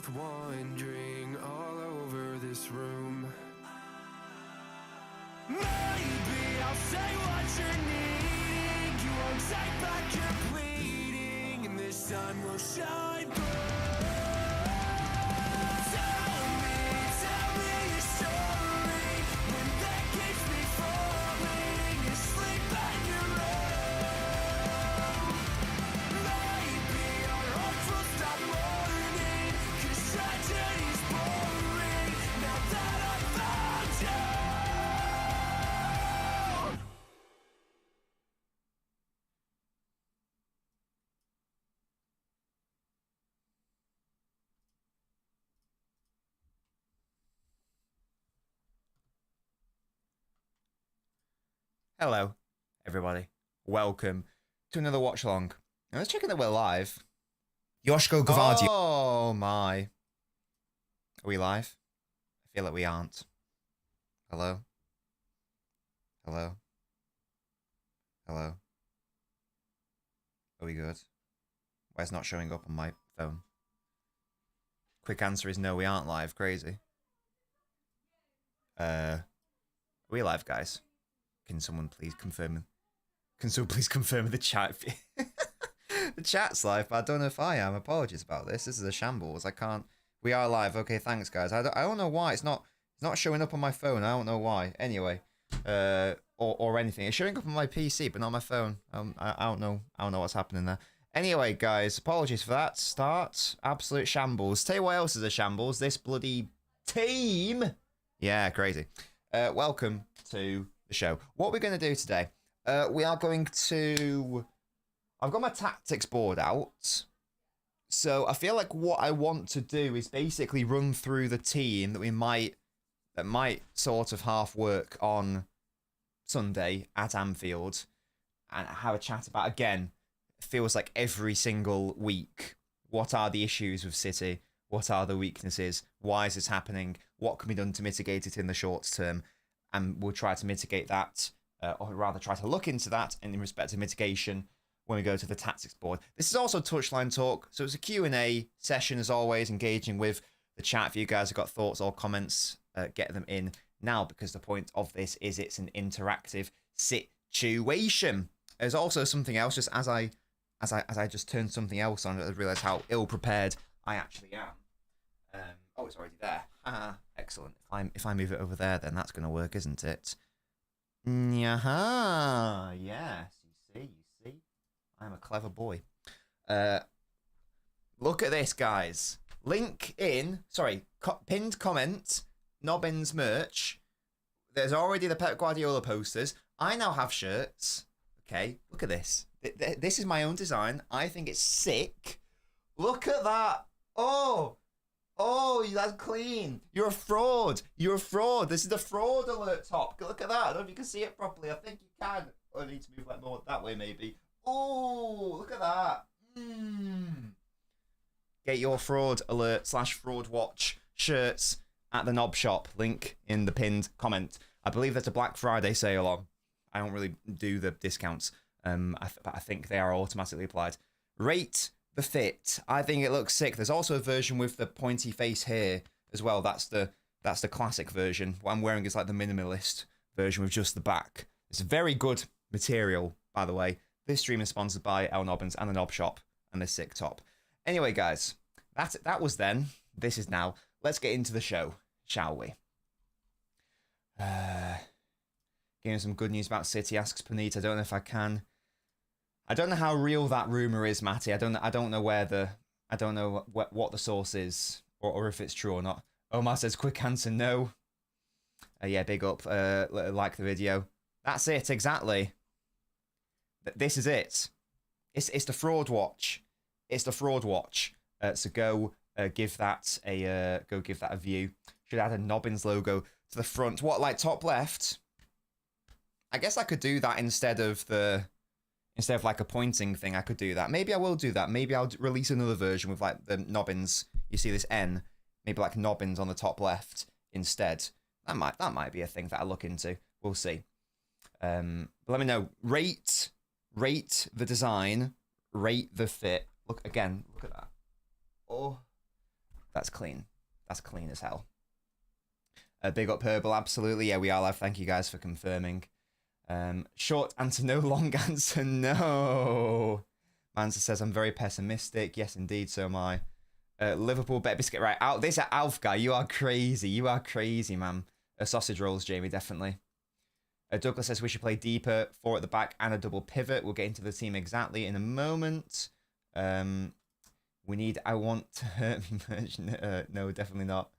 both wandering all over this room. Maybe I'll say what you're needing. You won't take back your pleading, and this sun will shine through. Tell me your story. When that keeps me falling asleep at your room. Maybe our hearts will stop mourning, 'cause tragedy's boring now that I found you. Hello, everybody. Welcome to another Watchalong. Now, let's check that we're live. Yoshko Guardiola. Oh my. Are we live? I feel like we aren't. Hello? Hello? Hello? Are we good? Why it's not showing up on my phone? Quick answer is no, we aren't live. Crazy. Are we live, guys? Can someone please confirm? Can someone please confirm the chat? The chat's live, but I don't know if I am. Apologies about this. This is a shambles. I can't. We are live. Okay, thanks, guys. I don't know why it's not showing up on my phone. I don't know why. Anyway, or anything. It's showing up on my PC, but not my phone. I don't know. I don't know what's happening there. Anyway, guys, apologies for that. Start absolute shambles. Tell you what else is a shambles. This bloody team. Yeah, crazy. Welcome to the show. What we're going to do today, we are going to... I've got my tactics board out, so I feel like what I want to do is basically run through the team that might sort of half work on Sunday at Anfield, and have a chat about, again, it feels like every single week, what are the issues with City, what are the weaknesses, why is this happening, what can be done to mitigate it in the short term, and we'll try to mitigate that, or rather try to look into that in respect to mitigation when we go to the tactics board. This is also Touchline Talk, so it's a Q&A session as always, engaging with the chat. If you guys have got thoughts or comments, get them in now, because the point of this is it's an interactive situation. There's also something else, just as I just turned something else on, I realised how ill-prepared I actually am. Oh, it's already there. Excellent. If I move it over there, then that's going to work, isn't it? Yes, you see. I'm a clever boy. Look at this, guys. Link in, pinned comment, Nobbins merch. There's already the Pep Guardiola posters. I now have shirts. Okay, look at this. This is my own design. I think it's sick. Look at that. Oh, that's clean. You're a fraud. You're a fraud. This is the fraud alert top. Look at that. I don't know if you can see it properly. I think you can. Oh, I need to move like more that way, maybe. Oh, look at that. Get your fraud alert / fraud watch shirts at the Knob shop. Link in the pinned comment. I believe there's a Black Friday sale on. I don't really do the discounts. But I think they are automatically applied. Rate the fit. I think it looks sick. There's also a version with the pointy face here as well. That's the classic version. What I'm wearing is like the minimalist version with just the back. It's a very good material, by the way. This stream is sponsored by LNobbins and the Knob Shop and this sick top. Anyway, guys, that was then. This is now. Let's get into the show, shall we? Giving some good news about City, asks Panita. I don't know if I can. I don't know how real that rumor is, Matty. I don't know what the source is, or if it's true or not. Omar says quick answer no. Yeah, big up. Like the video. That's it exactly. This is it. It's the fraud watch. It's the fraud watch. So go give that a view. Should add a Nobbins logo to the front. What, like top left? I guess I could do that instead of like a pointing thing. I could do that. Maybe I will do that. Maybe I'll release another version with like the Nobbins. You see this N? Maybe like Nobbins on the top left instead. That might be a thing that I look into. We'll see. But let me know. Rate the design. Rate the fit. Look at that. Oh, That's clean. That's clean as hell. Big up Herbal, absolutely. Yeah, we are live. Thank you guys for confirming. Short answer, no. Long answer, no. Mansa says, I'm very pessimistic. Yes, indeed, so am I. Liverpool, bet biscuit. Right, out. This is Alf guy. You are crazy. You are crazy, man. Sausage rolls, Jamie, definitely. Douglas says we should play deeper, 4 at the back and a double pivot. We'll get into the team exactly in a moment. We need I want to hurt me merch. No, definitely not.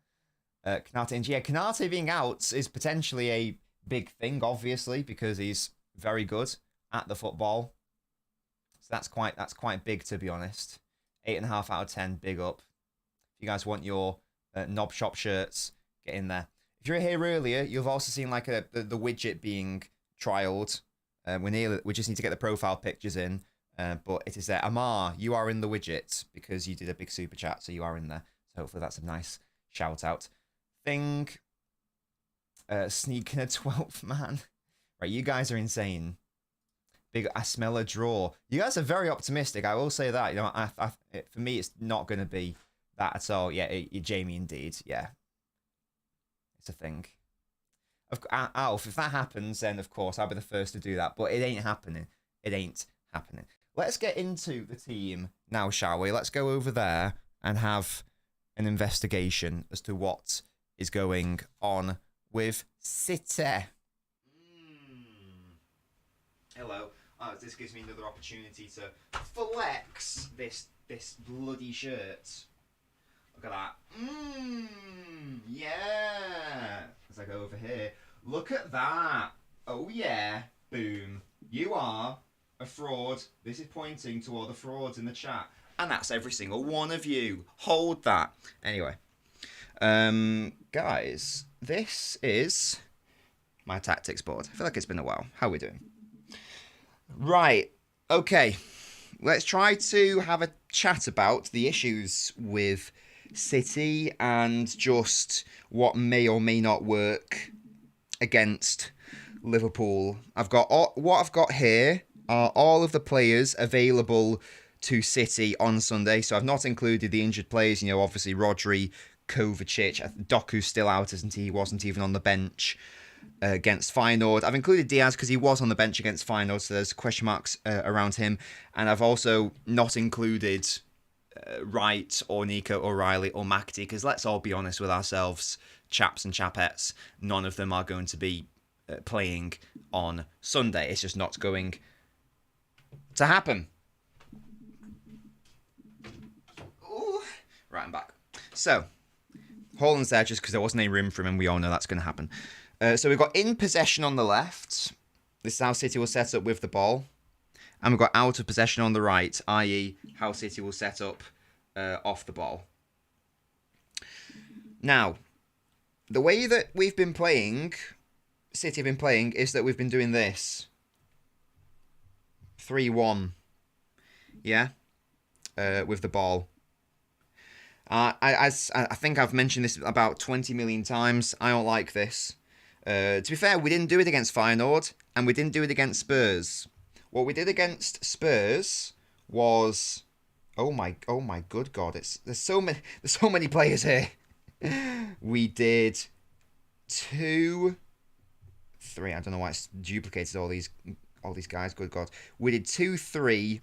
Kanate, yeah, Kanate being out is potentially a big thing, obviously, because he's very good at the football. So that's quite big, to be honest. 8.5 out of 10, big up. If you guys want your Knob Shop shirts, get in there. If you're here earlier, you've also seen like the widget being trialed. We just need to get the profile pictures in, but it is there. Amar, you are in the widget because you did a big super chat, so you are in there. So hopefully that's a nice shout out. Thing, sneaking a 12th man. Right, you guys are insane. Big, I smell a draw. You guys are very optimistic. I will say that. You know, for me, it's not going to be that at all. Yeah, Jamie, indeed. Yeah, it's a thing. Alf, if that happens, then of course I'll be the first to do that. But it ain't happening. It ain't happening. Let's get into the team now, shall we? Let's go over there and have an investigation as to what is going on with City. Hello. Oh, this gives me another opportunity to flex this bloody shirt. Look at that. Yeah. As I go over here. Look at that. Oh yeah. Boom. You are a fraud. This is pointing to all the frauds in the chat. And that's every single one of you. Hold that. Anyway. Guys, this is my tactics board. I feel like it's been a while. How are we doing? Right. Okay. Let's try to have a chat about the issues with City and just what may or may not work against Liverpool. What I've got here are all of the players available to City on Sunday. So I've not included the injured players. You know, obviously Rodri, Kovacic, Doku's still out, isn't he? He wasn't even on the bench against Feyenoord. I've included Diaz because he was on the bench against Feyenoord, so there's question marks around him. And I've also not included Wright or Nico O'Reilly or McAtee because let's all be honest with ourselves, chaps and chapettes, none of them are going to be playing on Sunday. It's just not going to happen. Ooh. Right, I'm back. So, Haaland's there just because there wasn't any room for him, and we all know that's going to happen. So we've got in possession on the left. This is how City will set up with the ball. And we've got out of possession on the right, i.e. how City will set up off the ball. Now, the way that we've been playing, City have been playing, is that we've been doing this. 3-1. Yeah? With the ball. I think I've mentioned this about 20 million times. I don't like this. To be fair, we didn't do it against Feyenoord, and we didn't do it against Spurs. What we did against Spurs was, oh my good God! There's so many players here. We did 2, 3. I don't know why it's duplicated all these guys. Good God, we did 2-3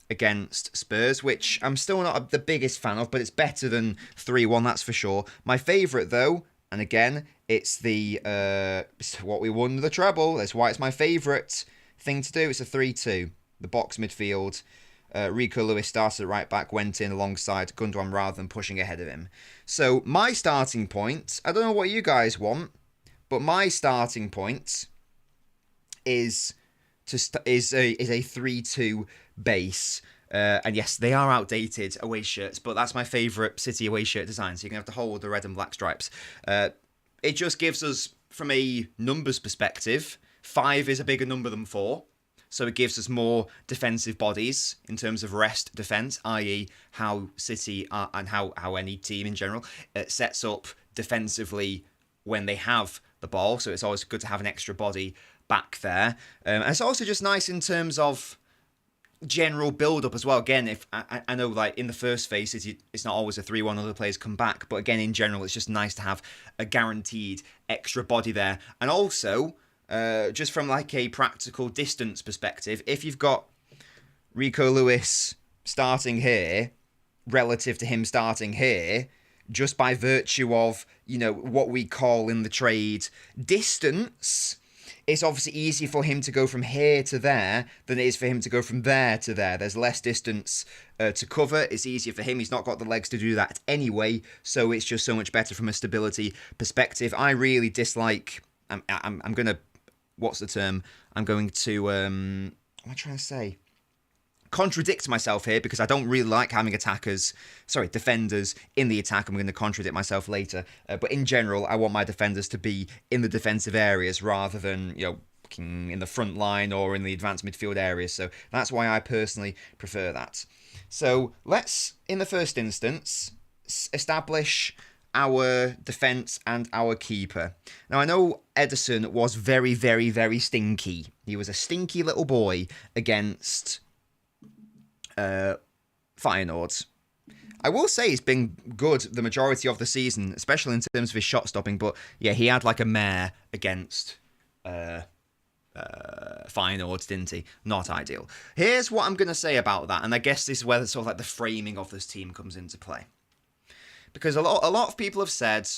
against Spurs, which I'm still not the biggest fan of, but it's better than 3-1, that's for sure. My favourite though, and again, it's it's what we won the treble. That's why it's my favourite thing to do. It's a 3-2. The box midfield. Rico Lewis started at right back, went in alongside Gundogan rather than pushing ahead of him. So my starting point, I don't know what you guys want, but my starting point is a 3-2 base. And yes, they are outdated away shirts, but that's my favourite City away shirt design. So you can have the whole with the red and black stripes. It just gives us, from a numbers perspective, 5 is a bigger number than 4. So it gives us more defensive bodies in terms of rest defence, i.e. how City are, and how any team in general sets up defensively when they have the ball. So it's always good to have an extra body back there. And it's also just nice in terms of general build-up as well. Again, if I know, like, in the first phase, it's not always a 3-1, other players come back, but again, in general, it's just nice to have a guaranteed extra body there. And also, just from, like, a practical distance perspective, if you've got Rico Lewis starting here, relative to him starting here, just by virtue of, you know, what we call in the trade distance, it's obviously easier for him to go from here to there than it is for him to go from there to there. There's less distance to cover. It's easier for him. He's not got the legs to do that anyway, so it's just so much better from a stability perspective. I really dislike... I'm going to... What's the term? I'm going to... what am I trying to say? Contradict myself here, because I don't really like having defenders in the attack. I'm going to contradict myself later, but in general, I want my defenders to be in the defensive areas rather than, you know, in the front line or in the advanced midfield areas. So that's why I personally prefer that. So let's, in the first instance, establish our defence and our keeper. Now, I know Ederson was very, very, very stinky. He was a stinky little boy against Feyenoord. I will say he's been good the majority of the season, especially in terms of his shot stopping, but yeah, he had like a mare against Feyenoord, didn't he? Not ideal. Here's what I'm going to say about that, and I guess this is where sort of like the framing of this team comes into play. Because a lot of people have said,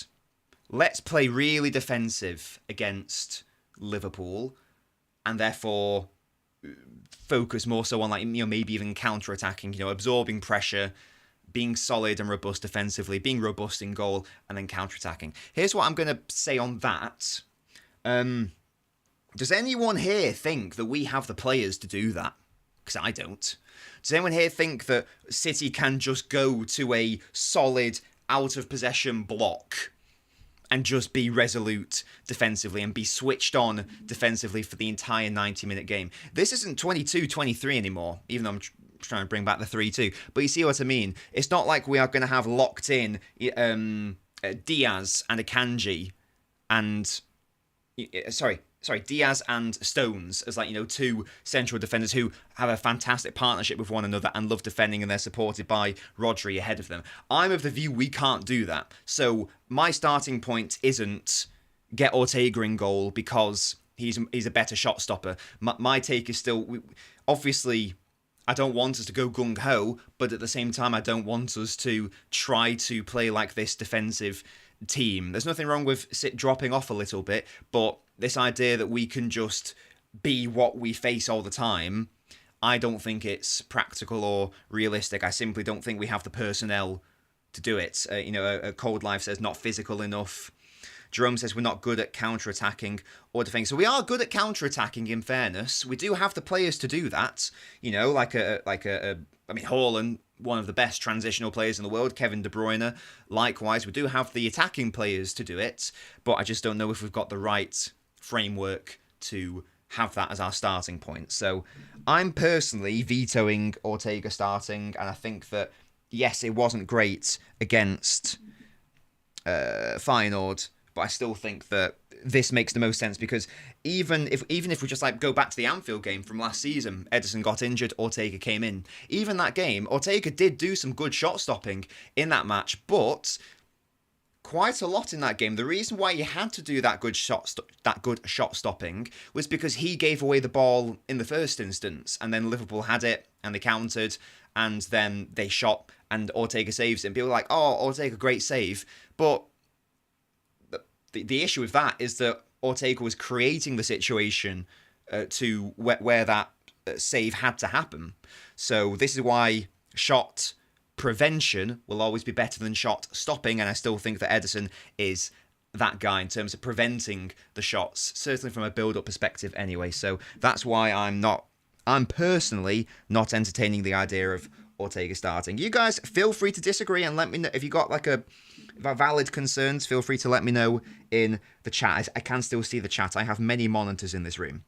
let's play really defensive against Liverpool, and therefore focus more so on, like, you know, maybe even counter-attacking, you know, absorbing pressure, being solid and robust defensively, being robust in goal, and then counter-attacking. Here's what I'm going to say on that. Does anyone here think that we have the players to do that? Because I don't. Does anyone here think that City can just go to a solid out-of-possession block and just be resolute defensively and be switched on defensively for the entire 90-minute game? This isn't 22-23 anymore, even though I'm trying to bring back the 3-2. But you see what I mean? It's not like we are going to have locked in Diaz and Akanji and... Diaz and Stones as, like, you know, two central defenders who have a fantastic partnership with one another and love defending, and they're supported by Rodri ahead of them. I'm of the view we can't do that. So my starting point isn't get Ortega in goal because he's a better shot stopper. My take is still, obviously, I don't want us to go gung-ho, but at the same time, I don't want us to try to play like this defensive team. There's nothing wrong with dropping off a little bit, but this idea that we can just be what we face all the time, I don't think it's practical or realistic. I simply don't think we have the personnel to do it. You know, Cold Life says not physical enough. Jerome says we're not good at counter-attacking or defending. So we are good at counter-attacking, in fairness. We do have the players to do that. You know, like Haaland, one of the best transitional players in the world, Kevin De Bruyne. Likewise, we do have the attacking players to do it, but I just don't know if we've got the right framework to have that as our starting point. So I'm personally vetoing Ortega starting, and I think that, yes, it wasn't great against Feyenoord, but I still think that this makes the most sense, because even if we just, like, go back to the Anfield game from last season, Ederson got injured, Ortega came in. Even that game, Ortega did do some good shot stopping in that match, but quite a lot in that game. The reason why he had to do that good shot stopping was because he gave away the ball in the first instance, and then Liverpool had it and they countered, and then they shot and Ortega saves it. And people were like, "Oh, Ortega, great save," but the issue with that is that Ortega was creating the situation to where that save had to happen. So this is why shot prevention will always be better than shot stopping, and I still think that Ederson is that guy in terms of preventing the shots, certainly from a build-up perspective anyway. So that's why I'm personally not entertaining the idea of Ortega starting. You guys feel free to disagree and let me know if you got like valid concerns. Feel free to let me know in the chat. I can still see the chat. I have many monitors in this room.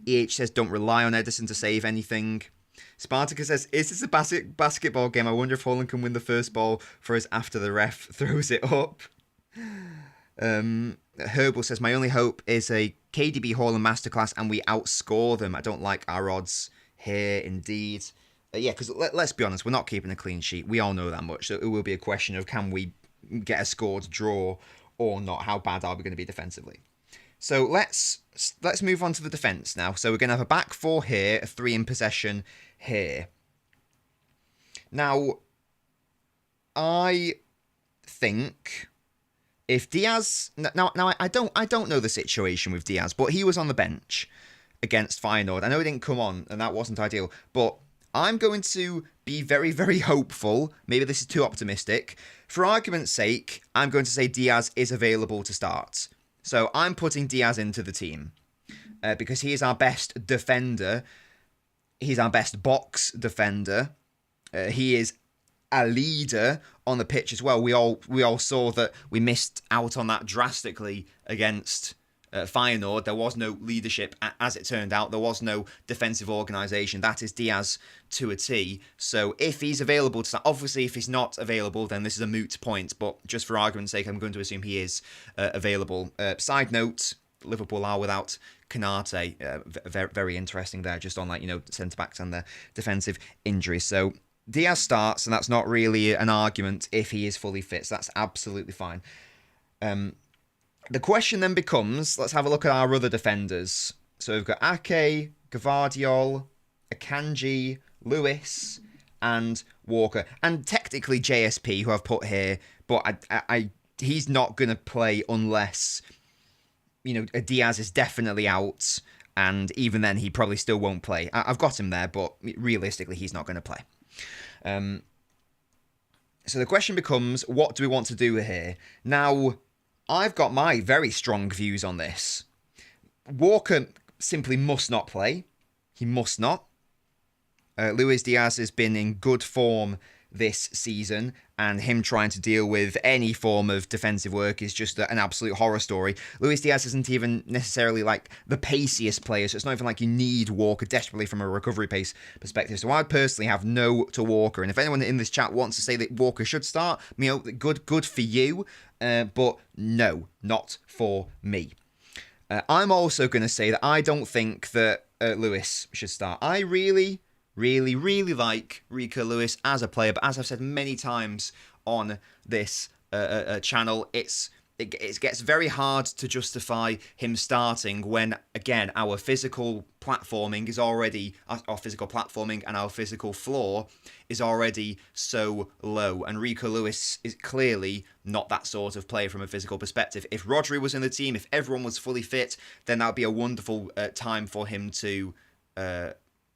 EH says don't rely on Ederson to save anything. Spartacus says, is this a basketball game? I wonder if Haaland can win the first ball for us after the ref throws it up. Herbal says, my only hope is a KDB Haaland masterclass and we outscore them. I don't like our odds here, indeed. Yeah, because let's be honest, we're not keeping a clean sheet. We all know that much. So it will be a question of can we get a scored draw or not? How bad are we going to be defensively? So let's move on to the defence now. So we're going to have a back four here, a 3 in possession here. Now, I think if Diaz... Now I don't know the situation with Diaz, but he was on the bench against Feyenoord. I know he didn't come on, and that wasn't ideal, but I'm going to be very, very hopeful. Maybe this is too optimistic. For argument's sake, I'm going to say Diaz is available to start. So I'm putting Diaz into the team because he is our best defender. He's our best box defender. He is a leader on the pitch as well. We all saw that we missed out on that drastically against Feyenoord. There was no leadership, as it turned out. There was no defensive organisation. That is Diaz to a T. So if he's available to start, obviously if he's not available, then this is a moot point. But just for argument's sake, I'm going to assume he is available. Side note, Liverpool are without Canate. Very, very interesting there, just on centre-backs and their defensive injuries. So Diaz starts, and that's not really an argument if he is fully fit. So that's absolutely fine. The question then becomes, let's have a look at our other defenders. So we've got Ake, Guardiola, Akanji, Lewis, and Walker. And technically JSP, who I've put here, but he's not going to play unless, Diaz is definitely out. And even then, he probably still won't play. I've got him there, but realistically, he's not going to play. So the question becomes, what do we want to do here? Now, I've got my very strong views on this. Walker simply must not play. He must not. Luis Diaz has been in good form this season, and him trying to deal with any form of defensive work is just an absolute horror story. Luis Diaz isn't even necessarily like the paciest player, so it's not even like you need Walker desperately from a recovery pace perspective. So I personally have no to Walker, and if anyone in this chat wants to say that Walker should start, good for you, but no, not for me. I'm also going to say that I don't think that Lewis should start. I really like Rico Lewis as a player, but as I've said many times on this channel, it gets very hard to justify him starting when, again, our physical platforming is already, our physical platforming and our physical floor is already so low, and Rico Lewis is clearly not that sort of player from a physical perspective. If Rodri was in the team, if everyone was fully fit, then that would be a wonderful time for him to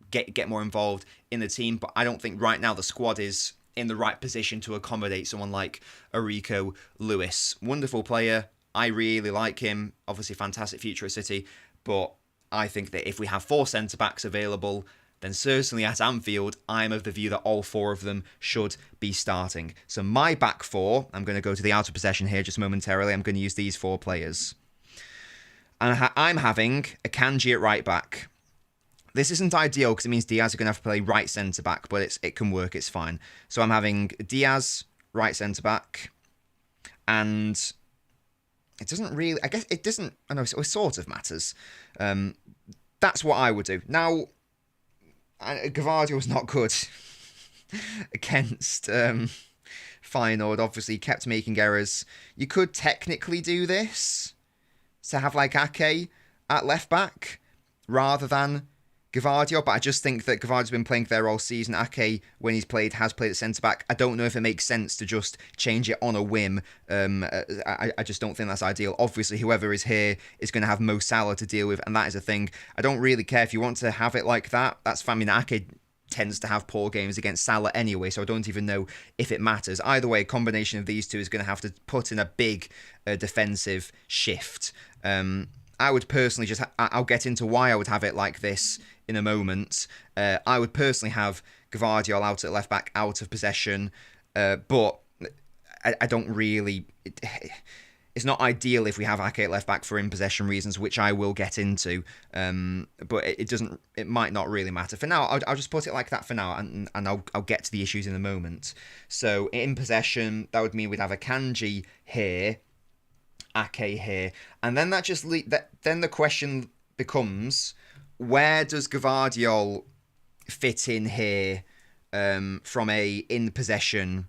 get more involved in the team, but I don't think right now the squad is in the right position to accommodate someone like Rico Lewis. Wonderful player. I really like him. Obviously, fantastic future at City, but I think that if we have 4 centre-backs available, then certainly at Anfield, I'm of the view that all 4 of them should be starting. So my back 4, I'm going to go to the out of possession here just momentarily. I'm going to use these 4 players. And I'm having Akanji at right back. This isn't ideal because it means Diaz are going to have to play right centre-back, but it can work, it's fine. So I'm having Diaz, right centre-back, and it doesn't really, I guess it doesn't, I know, it sort of matters. That's what I would do. Now, Guardiola's not good against Feyenoord, obviously, kept making errors. You could technically do this, to have like Ake at left-back, rather than Guardiola, but I just think that Guardiola's been playing there all season. Ake, when he's played, has played at centre-back. I don't know if it makes sense to just change it on a whim. I just don't think that's ideal. Obviously, whoever is here is going to have Mo Salah to deal with, and that is a thing. I don't really care if you want to have it like that. That's fine. I mean, Ake tends to have poor games against Salah anyway, so I don't even know if it matters. Either way, a combination of these two is going to have to put in a big defensive shift. I would personally I'll get into why I would have it like this in a moment. I would personally have Guardiola out at left back, out of possession, but I don't really. It's not ideal if we have Ake at left back for in possession reasons, which I will get into. But it doesn't. It might not really matter for now. I'll just put it like that for now, and I'll get to the issues in a moment. So in possession, that would mean we'd have a Kanji here, Ake here, and then that just then the question becomes, where does Guardiola fit in here from a in possession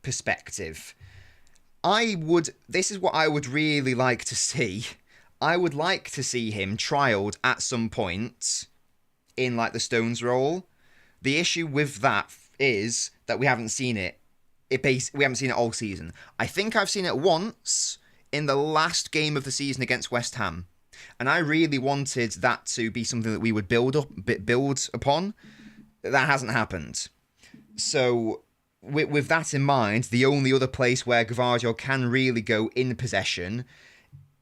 perspective? This is what I would really like to see. I would like to see him trialed at some point in like the Stones role. The issue with that is that we haven't seen it. We haven't seen it all season. I think I've seen it once in the last game of the season against West Ham, and I really wanted that to be something that we would build upon. That hasn't happened. So with that in mind, the only other place where Guardiola can really go in possession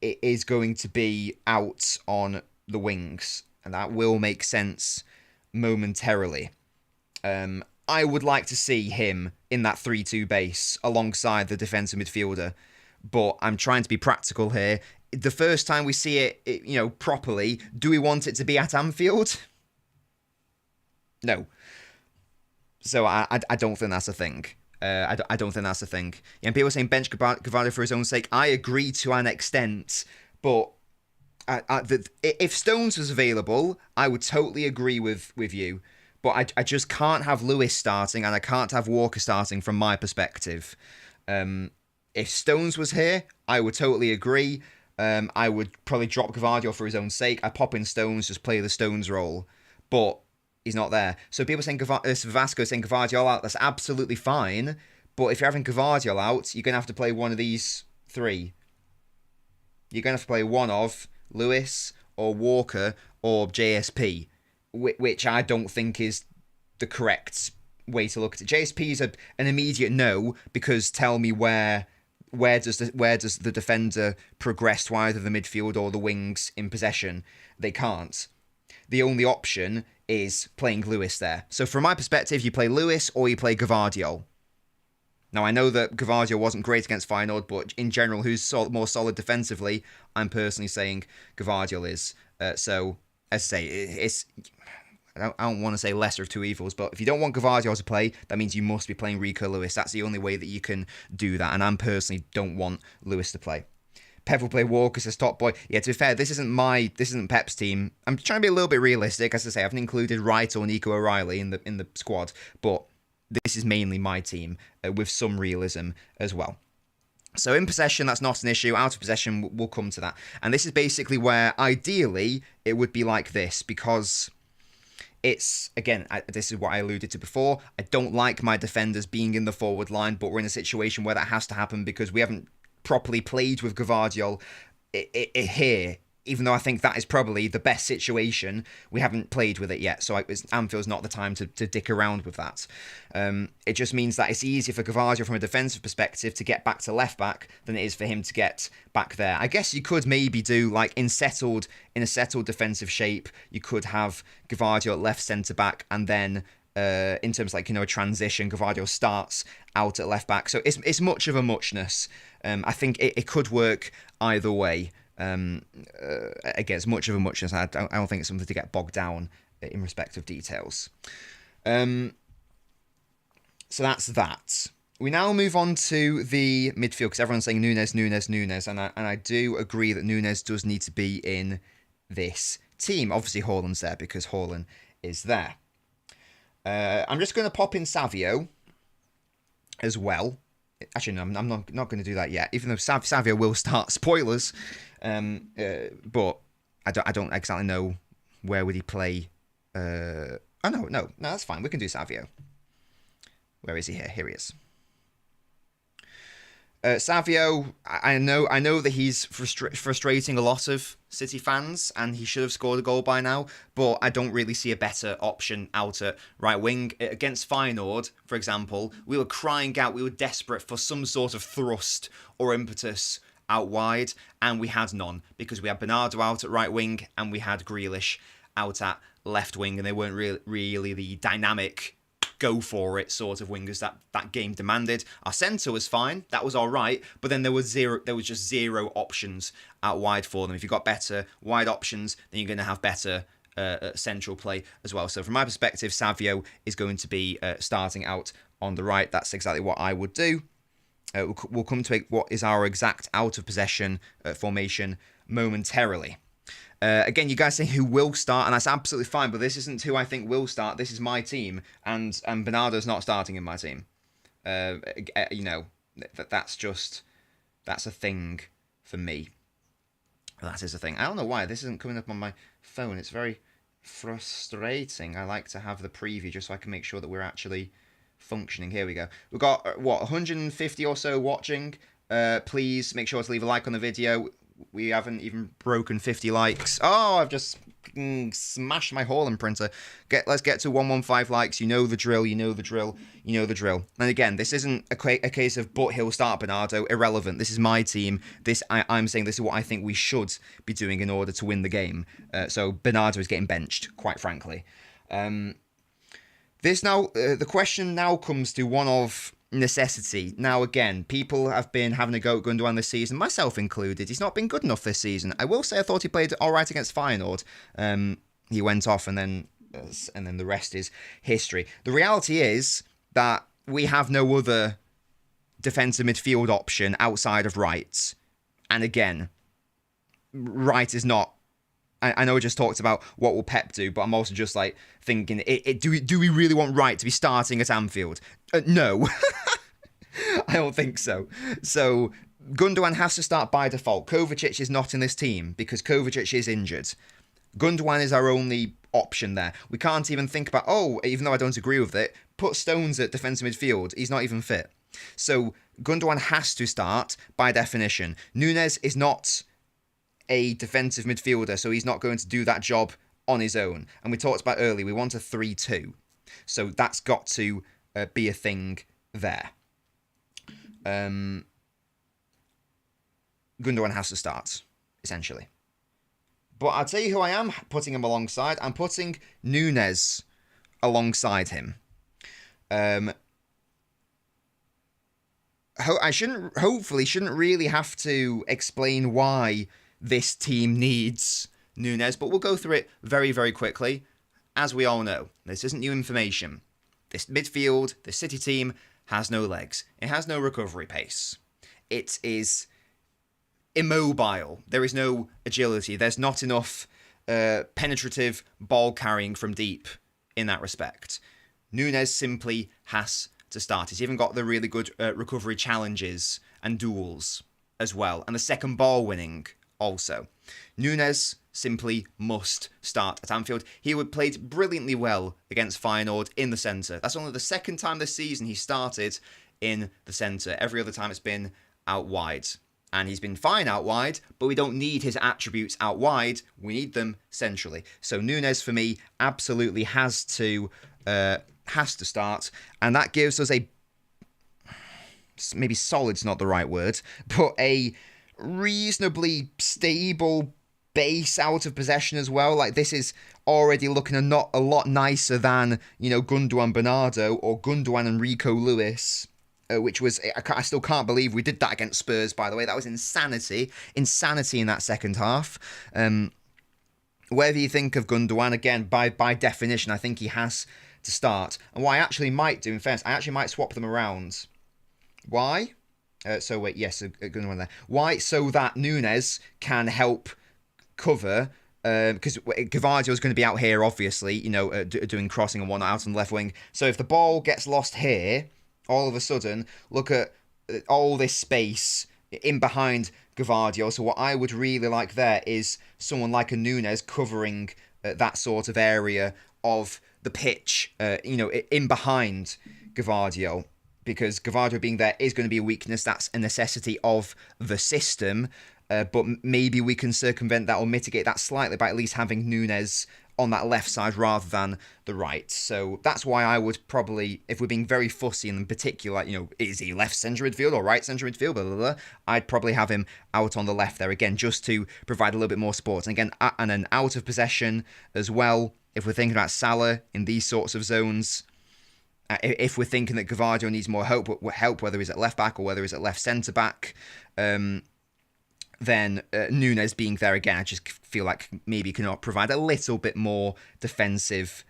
is going to be out on the wings, and that will make sense momentarily. I would like to see him in that 3-2 base alongside the defensive midfielder, but I'm trying to be practical here. The first time we see it, properly, do we want it to be at Anfield? No. So I don't think that's a thing. I don't think that's a thing. Yeah, and people are saying bench Guardiola for his own sake. I agree to an extent, but if Stones was available, I would totally agree with you. But I just can't have Lewis starting, and I can't have Walker starting from my perspective. If Stones was here, I would totally agree. I would probably drop Guardiola for his own sake. I pop in Stones, just play the Stones role. But he's not there. So people saying Vasco saying Guardiola out, that's absolutely fine. But if you're having Guardiola out, you're going to have to play one of these three. You're going to have to play one of Lewis or Walker or JSP, which I don't think is the correct way to look at it. JSP is an immediate no, because tell me where does the defender progress to either the midfield or the wings in possession? They can't. The only option is playing Lewis there. So from my perspective, you play Lewis or you play Guardiola. Now, I know that Guardiola wasn't great against Feyenoord, but in general, who's more solid defensively, I'm personally saying Guardiola is. So, as I say, I don't want to say lesser of two evils, but if you don't want Guardiola to play, that means you must be playing Rico Lewis. That's the only way that you can do that, and I personally don't want Lewis to play. Pep will play Walker, says Top Boy. Yeah, to be fair, this isn't Pep's team. I'm trying to be a little bit realistic. As I say, I haven't included Wright or Nico O'Reilly in the squad, but this is mainly my team with some realism as well. So in possession, that's not an issue. Out of possession, we'll come to that. And this is basically where, ideally, it would be like this, because it's, again, this is what I alluded to before. I don't like my defenders being in the forward line, but we're in a situation where that has to happen because we haven't properly played with Guardiola here. Even though I think that is probably the best situation, we haven't played with it yet. So Anfield's not the time to dick around with that. It just means that it's easier for Guardiola from a defensive perspective to get back to left back than it is for him to get back there. I guess you could maybe do like in a settled defensive shape, you could have Guardiola left centre back, and then in terms of a transition, Guardiola starts out at left back. So it's much of a muchness. I think it could work either way. Again, it's much of a muchness. I don't think it's something to get bogged down in respect of details. So that's that. We now move on to the midfield, because everyone's saying Nunes, and I do agree that Nunes does need to be in this team. Obviously, Haaland's there because Haaland is there. I'm just going to pop in Savio as well. Actually, no, I'm not going to do that yet, even though Savio will start. Spoilers. But I don't exactly know where would he play. No, that's fine. We can do Savio. Where is he here? Here he is. Savio, I know that he's frustrating a lot of City fans, and he should have scored a goal by now, but I don't really see a better option out at right wing. Against Feyenoord, for example, we were crying out, we were desperate for some sort of thrust or impetus out wide, and we had none, because we had Bernardo out at right wing, and we had Grealish out at left wing, and they weren't really the dynamic go for it sort of wingers that game demanded. Our centre was fine, that was all right, but then there was just zero options out wide for them. If you've got better wide options, then you're going to have better central play as well. So from my perspective, Savio is going to be starting out on the right. That's exactly what I would do. We'll come to what is our exact out of possession formation momentarily. Again, you guys say who will start, and that's absolutely fine, but this isn't who I think will start. This is my team, and Bernardo's not starting in my team. That's a thing for me. That is a thing. I don't know why this isn't coming up on my phone. It's very frustrating. I like to have the preview just so I can make sure that we're actually functioning. Here we go. We've got, 150 or so watching. Please make sure to leave a like on the video. We haven't even broken 50 likes. Oh, I've just smashed my Haaland printer. Let's get to 115 likes. You know the drill. You know the drill. You know the drill. And again, this isn't a case of but he'll start Bernardo. Irrelevant. This is my team. I'm saying this is what I think we should be doing in order to win the game. So Bernardo is getting benched, quite frankly. The question now comes to one of necessity. Now, again, people have been having a go at Gundogan this season, myself included. He's not been good enough this season. I will say I thought he played all right against Feyenoord. He went off, and then the rest is history. The reality is that we have no other defensive midfield option outside of Wright. And again, Wright is not. I know I just talked about what will Pep do, but I'm also just like thinking, do we really want Wright to be starting at Anfield? No, I don't think so. So Gundogan has to start by default. Kovacic is not in this team because Kovacic is injured. Gundogan is our only option there. We can't even think about, even though I don't agree with it, put Stones at defensive midfield. He's not even fit. So Gundogan has to start by definition. Núñez is not a defensive midfielder, so he's not going to do that job on his own. And we talked about earlier, we want a 3-2. So that's got to be a thing there. Gundogan has to start, essentially. But I'll tell you who I am putting him alongside. I'm putting Núñez alongside him. I hopefully shouldn't really have to explain why this team needs Núñez, but we'll go through it very, very quickly. As we all know, this isn't new information. This midfield, the City team, has no legs. It has no recovery pace. It is immobile. There is no agility. There's not enough penetrative ball carrying from deep in that respect. Núñez simply has to start. He's even got the really good recovery challenges and duels as well, and the second ball winning also. Núñez simply must start at Anfield. He played brilliantly well against Feyenoord in the centre. That's only the second time this season he started in the centre. Every other time it's been out wide. And he's been fine out wide, but we don't need his attributes out wide. We need them centrally. So Núñez, for me, absolutely has to start. And that gives us maybe solid's not the right word, but a reasonably stable base out of possession as well. Like, this is already looking a lot nicer than, Gundogan Bernardo or Gundogan and Rico Lewis, which was, I still can't believe we did that against Spurs, by the way. That was insanity in that second half. Whatever you think of Gundogan, again, by definition, I think he has to start. And what I actually might do, in fairness, I actually might swap them around. Why? Gundogan there. Why? So that Núñez can help cover, because Guardiola is going to be out here, obviously, doing crossing and whatnot out on the left wing. So if the ball gets lost here, all of a sudden, look at all this space in behind Guardiola. So what I would really like there is someone like a Núñez covering that sort of area of the pitch, in behind Guardiola. Because Guardiola being there is going to be a weakness. That's a necessity of the system. But maybe we can circumvent that or mitigate that slightly by at least having Núñez on that left side rather than the right. So that's why I would probably, if we're being very fussy and in particular, is he left centre midfield or right centre midfield, blah, blah, blah, I'd probably have him out on the left there again, just to provide a little bit more support. And again, and then out of possession as well, if we're thinking about Salah in these sorts of zones, if we're thinking that Guardiola needs more help, whether he's at left back or whether he's at left centre back, then Núñez being there again, I just feel like maybe he can provide a little bit more defensive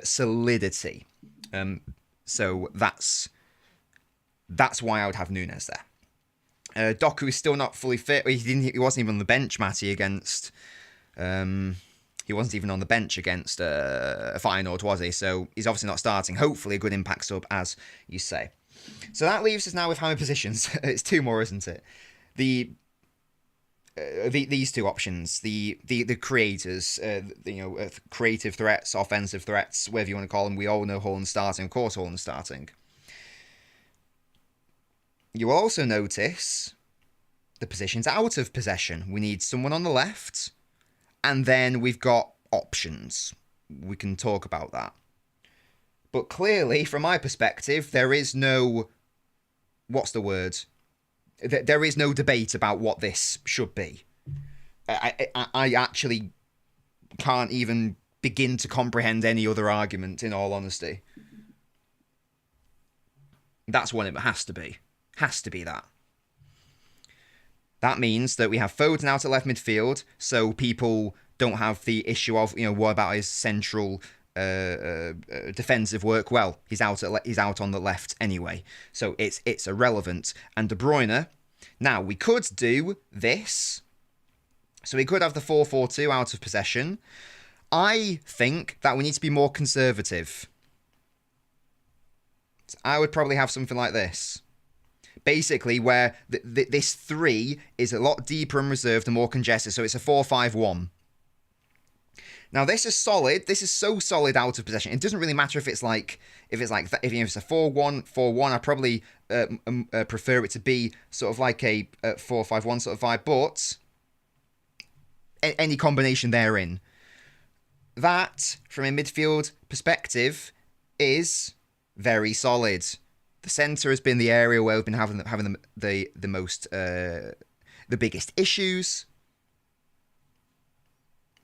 solidity. So that's why I would have Núñez there. Doku is still not fully fit. He wasn't even on the bench, Matty, against He wasn't even on the bench against Feyenoord, was he? So he's obviously not starting. Hopefully a good impact sub, as you say. So that leaves us now with how many positions? It's 2 more, isn't it? These 2 options, the creators, creative threats, offensive threats, whatever you want to call them. We all know Haaland starting. Of course, Haaland starting. You will also notice the positions out of possession. We need someone on the left, and then we've got options. We can talk about that. But clearly, from my perspective, there is no... What's the word? There is no debate about what this should be. I actually can't even begin to comprehend any other argument, in all honesty. That's what it has to be. Has to be that. That means that we have Foden out at left midfield, so people don't have the issue of, what about his central defensive work? Well, he's out on the left anyway, so it's irrelevant. And De Bruyne, now we could do this, so we could have the 4-4-2 out of possession. I think that we need to be more conservative. I would probably have something like this. Basically, where this 3 is a lot deeper and reserved and more congested, so it's a 4-5-1. Now this is solid. This is so solid out of possession. It doesn't really matter if it's a 4-1-4-1. I probably prefer it to be sort of like a 4-5-1 sort of vibe, but any combination therein. That, from a midfield perspective, is very solid. The centre has been the area where we've been having the most the biggest issues.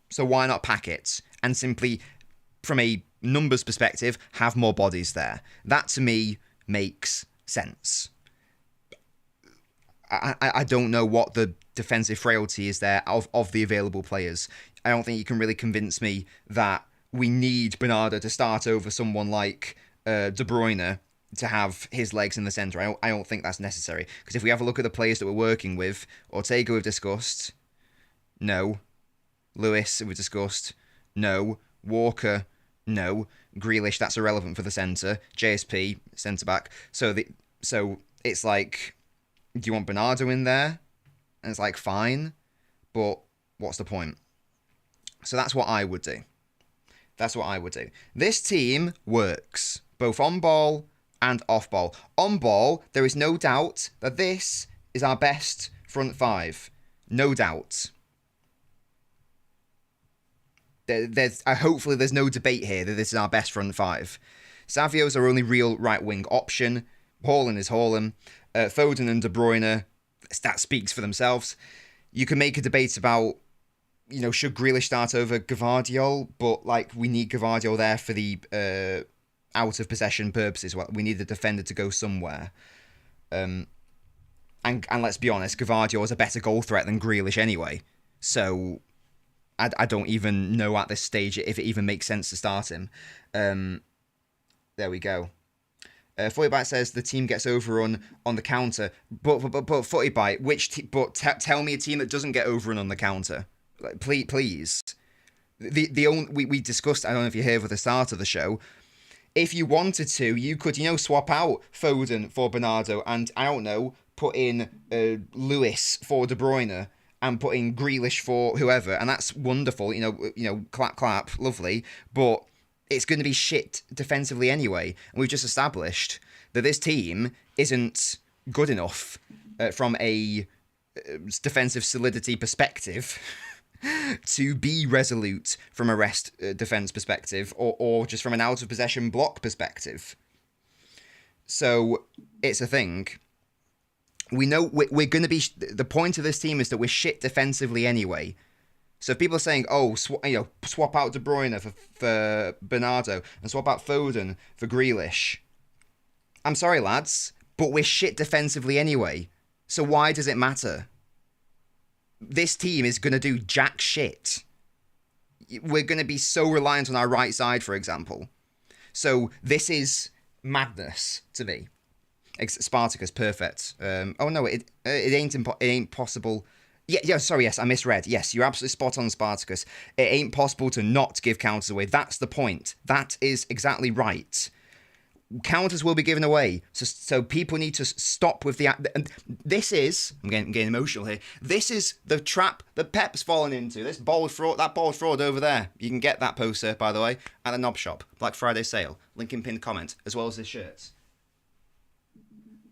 So why not pack it and simply, from a numbers perspective, have more bodies there? That to me makes sense. I don't know what the defensive frailty is there of the available players. I don't think you can really convince me that we need Bernardo to start over someone like De Bruyne to have his legs in the centre. I don't think that's necessary. Because if we have a look at the players that we're working with, Ortega we've discussed, no. Lewis we've discussed, no. Walker, no. Grealish, that's irrelevant for the centre. JSP, centre-back. So it's like, do you want Bernardo in there? And it's like, fine, but what's the point? So that's what I would do. This team works, both on ball and off ball. On ball, there is no doubt that this is our best front 5. No doubt. Hopefully there's no debate here that this is our best front 5. Savio's our only real right-wing option. Haaland is Haaland. Foden and De Bruyne, that speaks for themselves. You can make a debate about, should Grealish start over Guardiola, but we need Guardiola there for the out of possession purposes. Well, we need the defender to go somewhere. And let's be honest, Guardiola is a better goal threat than Grealish anyway. So I don't even know at this stage if it even makes sense to start him. There we go. Footy Bite says the team gets overrun on the counter, but Footy Bite, tell me a team that doesn't get overrun on the counter, please. We discussed. I don't know if you heard at the start of the show. If you wanted to, you could swap out Foden for Bernardo, and I don't know, put in Lewis for De Bruyne, and put in Grealish for whoever, and that's wonderful. Clap clap, lovely, but it's going to be shit defensively anyway. And we've just established that this team isn't good enough from a defensive solidity perspective to be resolute from a rest defense perspective or just from an out of possession block perspective. So it's a thing. We know we're going to be... The point of this team is that we're shit defensively anyway. So if people are saying, swap out De Bruyne for Bernardo and swap out Foden for Grealish, I'm sorry, lads, but we're shit defensively anyway. So why does it matter? This team is going to do jack shit. We're going to be so reliant on our right side, for example. So this is madness to me. Spartacus, perfect. Oh no, it ain't possible Yeah, sorry, yes, I misread. Yes, you're absolutely spot on, Spartacus. It ain't possible to not give counters away. That's the point. That is exactly right. Counters will be given away, so people need to stop with the. And this is, I'm getting emotional here. This is the trap that Pep's fallen into. This ball fraud, that ball fraud over there. You can get that poster, by the way, at the Knob Shop, Black Friday sale. Link in pinned comment, as well as the shirts.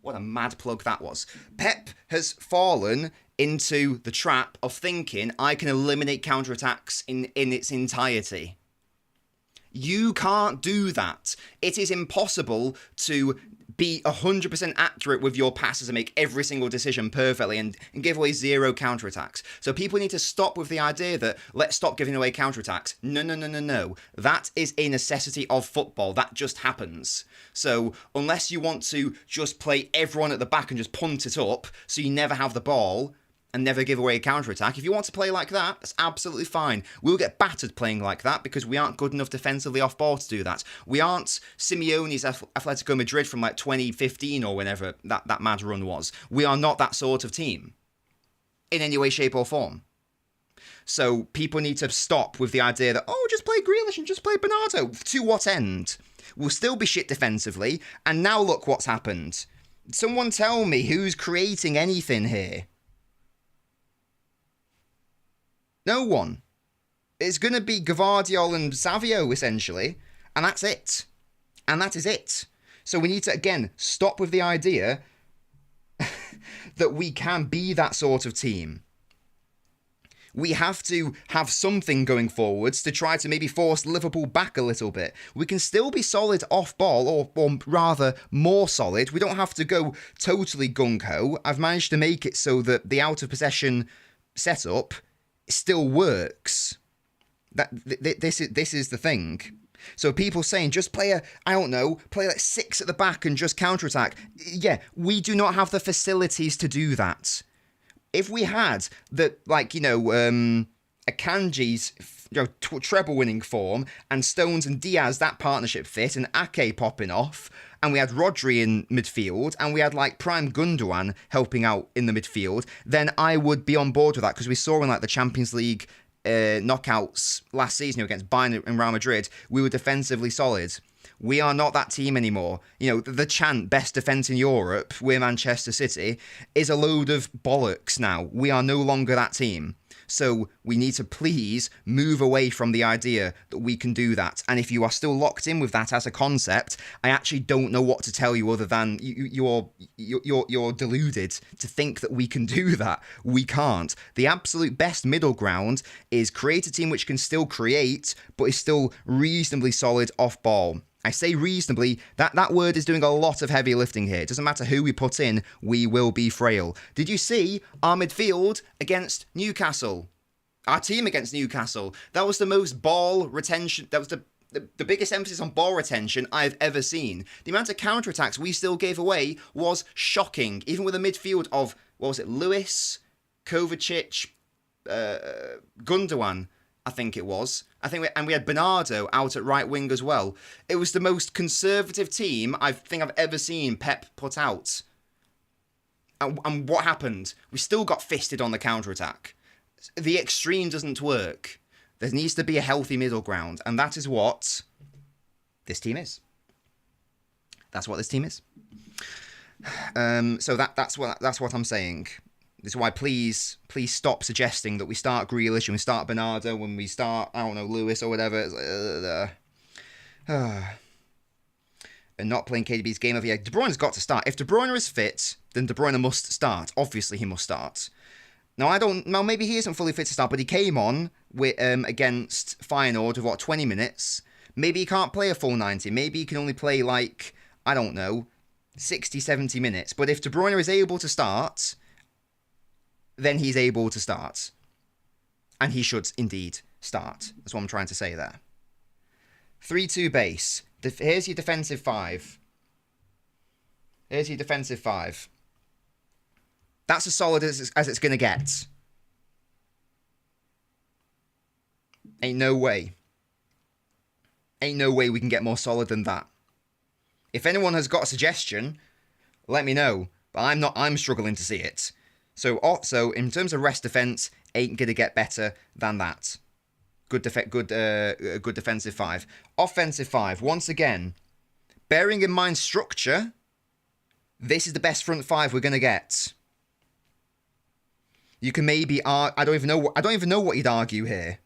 What a mad plug that was. Pep has fallen into the trap of thinking I can eliminate counterattacks in its entirety. You can't do that. It is impossible to be 100% accurate with your passes and make every single decision perfectly and give away 0 counterattacks. So people need to stop with the idea that let's stop giving away counterattacks. No. That is a necessity of football. That just happens. So unless you want to just play everyone at the back and just punt it up so you never have the ball and never give away a counter-attack. If you want to play like that, that's absolutely fine. We'll get battered playing like that because we aren't good enough defensively off ball to do that. We aren't Simeone's Atletico Madrid from like 2015 or whenever that mad run was. We are not that sort of team in any way, shape or form. So people need to stop with the idea that, oh, just play Grealish and just play Bernardo. To what end? We'll still be shit defensively, and now look what's happened. Someone tell me who's creating anything here. No one. It's going to be Guardiola and Savio, essentially. And that's it. And that is it. So we need to, again, stop with the idea that we can be that sort of team. We have to have something going forwards to try to maybe force Liverpool back a little bit. We can still be solid off ball, or rather more solid. We don't have to go totally gung-ho. I've managed to make it so that the out-of-possession setup still works. This is the thing. So people saying just play play like 6 at the back and just counterattack. Yeah, we do not have the facilities to do that. If we had the Akanji's treble winning form and Stones and Diaz that partnership fit and Ake popping off, and we had Rodri in midfield, and we had like Prime Gundogan helping out in the midfield, then I would be on board with that, because we saw in like the Champions League knockouts last season against Bayern and Real Madrid, we were defensively solid. We are not that team anymore. You know, the chant, best defence in Europe, we're Manchester City, is a load of bollocks now. We are no longer that team. So we need to please move away from the idea that we can do that. And if you are still locked in with that as a concept, I actually don't know what to tell you other than you're deluded to think that we can do that. We can't. The absolute best middle ground is create a team which can still create, but is still reasonably solid off ball. I say reasonably, that word is doing a lot of heavy lifting here. It doesn't matter who we put in, we will be frail. Did you see our midfield against Newcastle? Our team against Newcastle. That was the most ball retention, that was the biggest emphasis on ball retention I've ever seen. The amount of counterattacks we still gave away was shocking, even with a midfield of, what was it, Lewis, Kovacic, Gundogan, I think it was. And we had Bernardo out at right wing as well. It was the most conservative team I think I've ever seen Pep put out. And what happened? We still got fisted on the counter-attack. The extreme doesn't work. There needs to be a healthy middle ground. And that is what this team is. That's what this team is. So that's what I'm saying. This is why please stop suggesting that we start Grealish and we start Bernardo when we start, I don't know, Lewis or whatever. And not playing KDB's game of the year. De Bruyne's got to start. If De Bruyne is fit, then De Bruyne must start. Obviously, he must start. Now, maybe he isn't fully fit to start, but he came on with against Feyenoord with, 20 minutes? Maybe he can't play a full 90. Maybe he can only play, 60, 70 minutes. But if De Bruyne is able to start, then he's able to start. And he should indeed start. That's what I'm trying to say there. 3-2 base. Here's your defensive 5. That's as solid as it's going to get. Ain't no way we can get more solid than that. If anyone has got a suggestion, let me know. But I'm struggling to see it. So in terms of rest defense, ain't gonna get better than that. Good defensive 5. Offensive 5. Once again, bearing in mind structure, this is the best front 5 we're gonna get. You can maybe I don't even know what you'd argue here.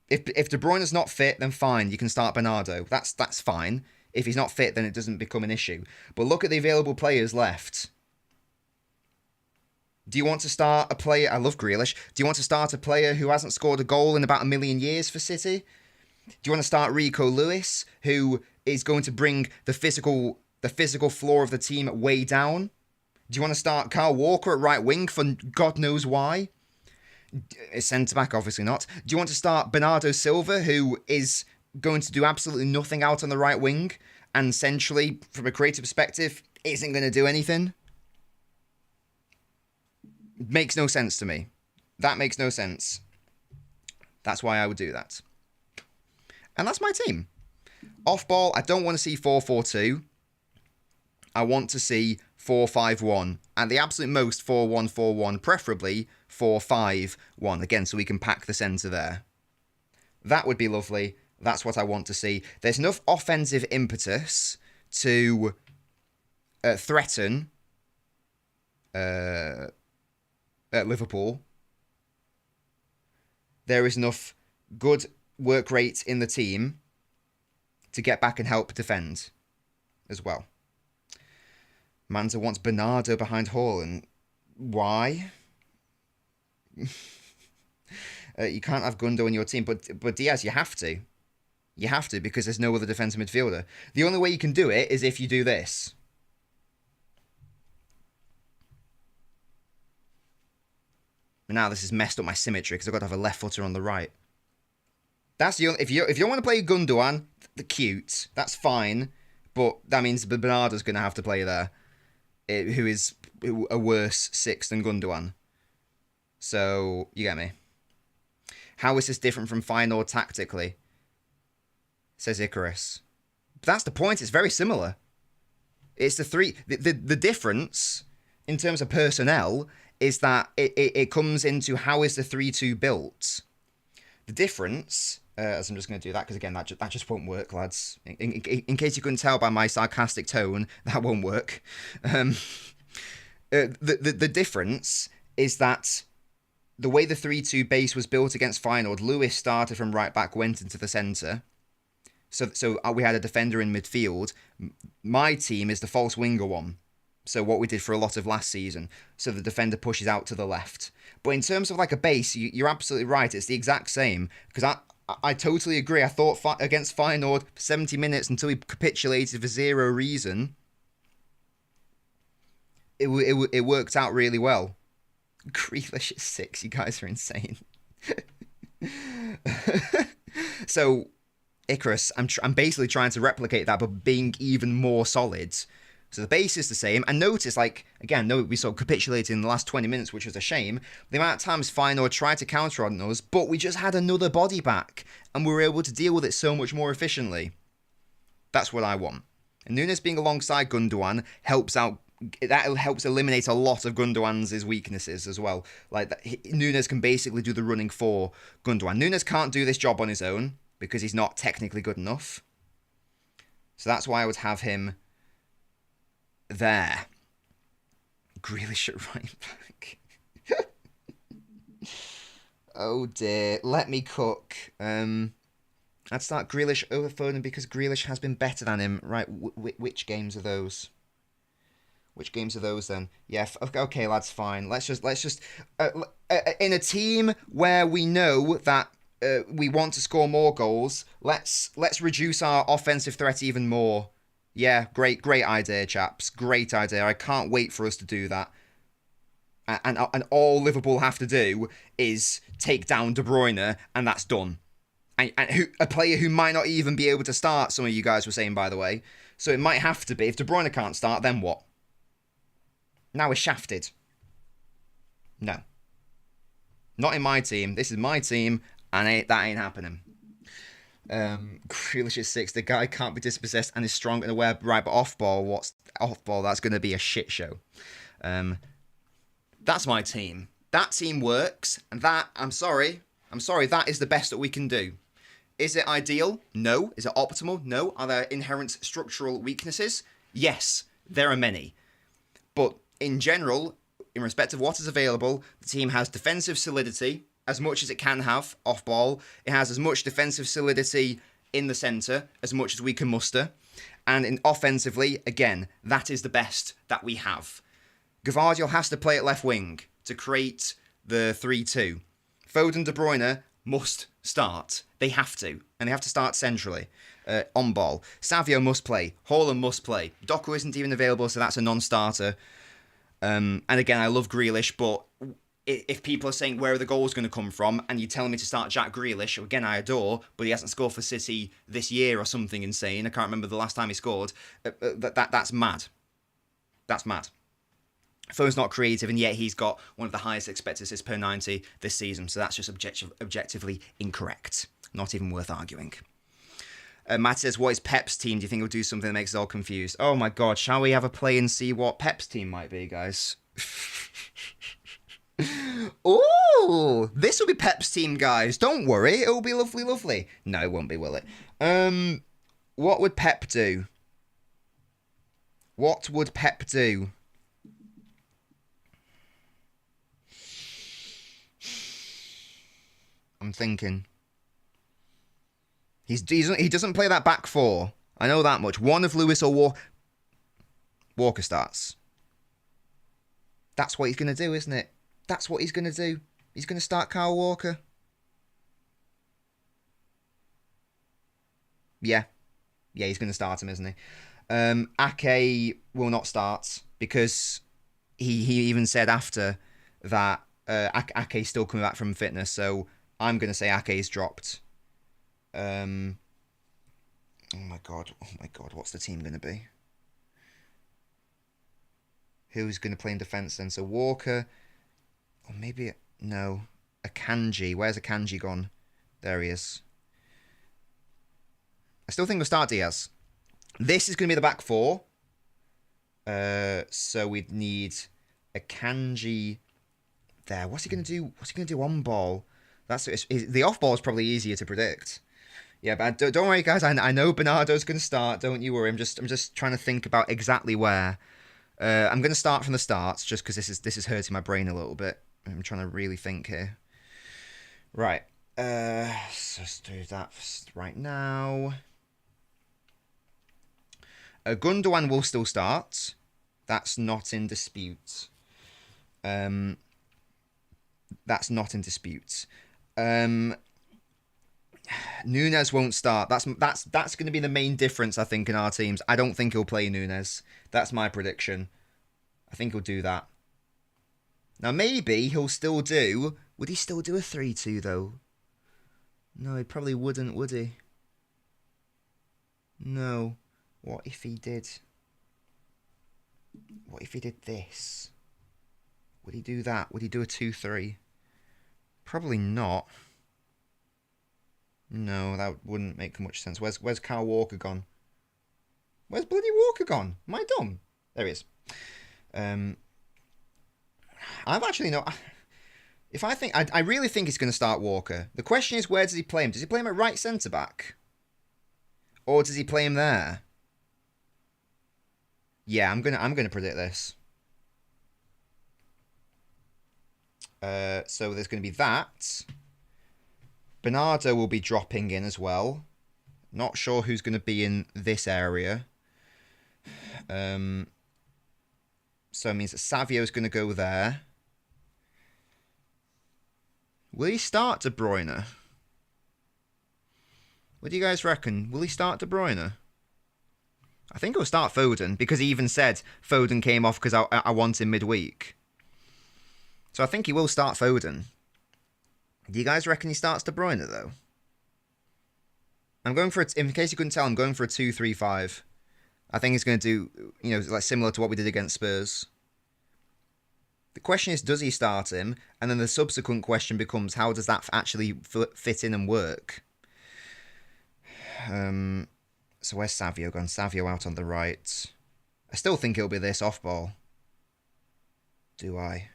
If De Bruyne's not fit, then fine, you can start Bernardo. That's fine. If he's not fit, then it doesn't become an issue. But look at the available players left. Do you want to start a player? I love Grealish. Do you want to start a player who hasn't scored a goal in about a million years for City? Do you want to start Rico Lewis, who is going to bring the physical floor of the team way down? Do you want to start Kyle Walker at right wing for God knows why? Centre back, obviously not. Do you want to start Bernardo Silva, who is going to do absolutely nothing out on the right wing, and centrally, from a creative perspective, isn't going to do anything? Makes no sense to me. That makes no sense. That's why I would do that. And that's my team. Off ball, I don't want to see 4-4-2. I want to see 4-5-1. At the absolute most, 4-1-4-1, preferably 4-5-1. Again, so we can pack the centre there. That would be lovely. That's what I want to see. There's enough offensive impetus to threaten Liverpool. There is enough good work rate in the team to get back and help defend as well. Manza wants Bernardo behind Haaland. Why? You can't have Gundo in your team, but Diaz, you have to. You have to, because there's no other defensive midfielder. The only way you can do it is if you do this. Now this has messed up my symmetry because I've got to have a left footer on the right. That's the only, if you want to play Gundogan, the cute, that's fine, but that means Bernardo's going to have to play there, who is a worse 6 than Gundogan. So you get me. How is this different from Feyenoord tactically? Says Icarus. But that's the point. It's very similar. It's the difference in terms of personnel is that it comes into how is the 3-2 built. The difference, as I'm just going to do that, because again, that just won't work, lads. In case you couldn't tell by my sarcastic tone, that won't work. The difference is that the way the 3-2 base was built against Feyenoord, Lewis started from right back, went into the centre. So we had a defender in midfield. My team is the false winger one. So what we did for a lot of last season. So the defender pushes out to the left. But in terms of like a base, you're absolutely right. It's the exact same. Because I totally agree. I thought against Feyenoord for 70 minutes until we capitulated for zero reason. It worked out really well. Grealish at 6. You guys are insane. So, Icarus, I'm basically trying to replicate that, but being even more solid. So the base is the same. And notice, like, again, we sort of capitulated in the last 20 minutes, which was a shame. The amount of times Feyenoord tried to counter on us, but we just had another body back. And we were able to deal with it so much more efficiently. That's what I want. And Nunes being alongside Gundogan helps out. That helps eliminate a lot of Gundogan's weaknesses as well. Like, Nunes can basically do the running for Gundogan. Nunes can't do this job on his own because he's not technically good enough. So that's why I would have him there. Grealish at right back. Oh dear. Let me cook. I'd start Grealish over Foden because Grealish has been better than him. Right, which games are those? Which games are those then? Yeah, okay, lads, fine. Let's just in a team where we know that we want to score more goals, let's reduce our offensive threat even more. Yeah, great idea, chaps. Great idea. I can't wait for us to do that. And all Liverpool have to do is take down De Bruyne, and that's done. And a player who might not even be able to start, some of you guys were saying, by the way. So it might have to be. If De Bruyne can't start, then what? Now we're shafted. No. Not in my team. This is my team, and that ain't happening. Grealish is 6. The guy can't be dispossessed and is strong and aware. Right, but off ball, that's going to be a shit show. That's my team. That team works, and that, I'm sorry, that is the best that we can do. Is it ideal? No. Is it optimal? No. Are there inherent structural weaknesses? Yes, there are many. But in general, in respect of what is available, the team has defensive solidity, as much as it can have off ball. It has as much defensive solidity in the centre, as much as we can muster. And offensively, again, that is the best that we have. Guardiola has to play at left wing to create the 3-2. Foden, De Bruyne must start. They have to. And they have to start centrally, on ball. Savio must play. Haaland must play. Doku isn't even available, so that's a non-starter. And again, I love Grealish, but if people are saying where are the goals going to come from, and you're telling me to start Jack Grealish, who again I adore, but he hasn't scored for City this year or something insane. I can't remember the last time he scored. That's mad. That's mad. Foden's not creative, and yet he's got one of the highest expected assists per 90 this season, so that's just objectively incorrect. Not even worth arguing. Matt says, what is Pep's team? Do you think he'll do something that makes us all confused? Oh my god, shall we have a play and see what Pep's team might be, guys? Oh, this will be Pep's team, guys. Don't worry, it'll be lovely, lovely. No, it won't be, will it? What would Pep do? What would Pep do? I'm thinking. He doesn't play that back four. I know that much. One of Lewis or Walker starts. That's what he's going to do, isn't it? That's what he's going to do. He's going to start Kyle Walker. Yeah. Yeah, he's going to start him, isn't he? Ake will not start because he even said after that Ake's still coming back from fitness, so I'm going to say Ake's dropped. Oh my god, what's the team going to be? Who's going to play in defence then? So Walker, or maybe, no, Akanji. Where's Akanji gone? There he is. I still think we'll start Diaz. This is going to be the back four. So we'd need Akanji there. What's he going to do? What's he going to do on ball? The off ball is probably easier to predict. Yeah, but don't worry, guys. I know Bernardo's going to start. Don't you worry. I'm just trying to think about exactly where. I'm going to start from the start, just because this is hurting my brain a little bit. I'm trying to really think here. Right. Let's do that right now. Gundogan will still start. That's not in dispute. That's not in dispute. Nunes won't start. That's going to be the main difference, I think, in our teams. I don't think he'll play Nunes. That's my prediction. I think he'll do that. Now, maybe he'll still do... Would he still do a 3-2, though? No, he probably wouldn't, would he? No. What if he did... What if he did this? Would he do that? Would he do a 2-3? Probably not. No, that wouldn't make much sense. Where's Kyle Walker gone? Where's bloody Walker gone? Am I dumb? There he is. I've actually not... If I think... I really think he's going to start Walker. The question is, where does he play him? Does he play him at right centre-back? Or does he play him there? Yeah, I'm gonna predict this. So there's going to be that. Bernardo will be dropping in as well. Not sure who's going to be in this area. So it means that Savio's going to go there. Will he start De Bruyne? What do you guys reckon? Will he start De Bruyne? I think he'll start Foden, because he even said Foden came off because I want him midweek. So I think he will start Foden. Do you guys reckon he starts De Bruyne, though? I'm going for, in case you couldn't tell, I'm going for a 2-3-5. I think he's going to do, like similar to what we did against Spurs. The question is, does he start him? And then the subsequent question becomes, how does that actually fit in and work? So where's Savio gone? Savio out on the right. I still think it'll be this off ball. Do I?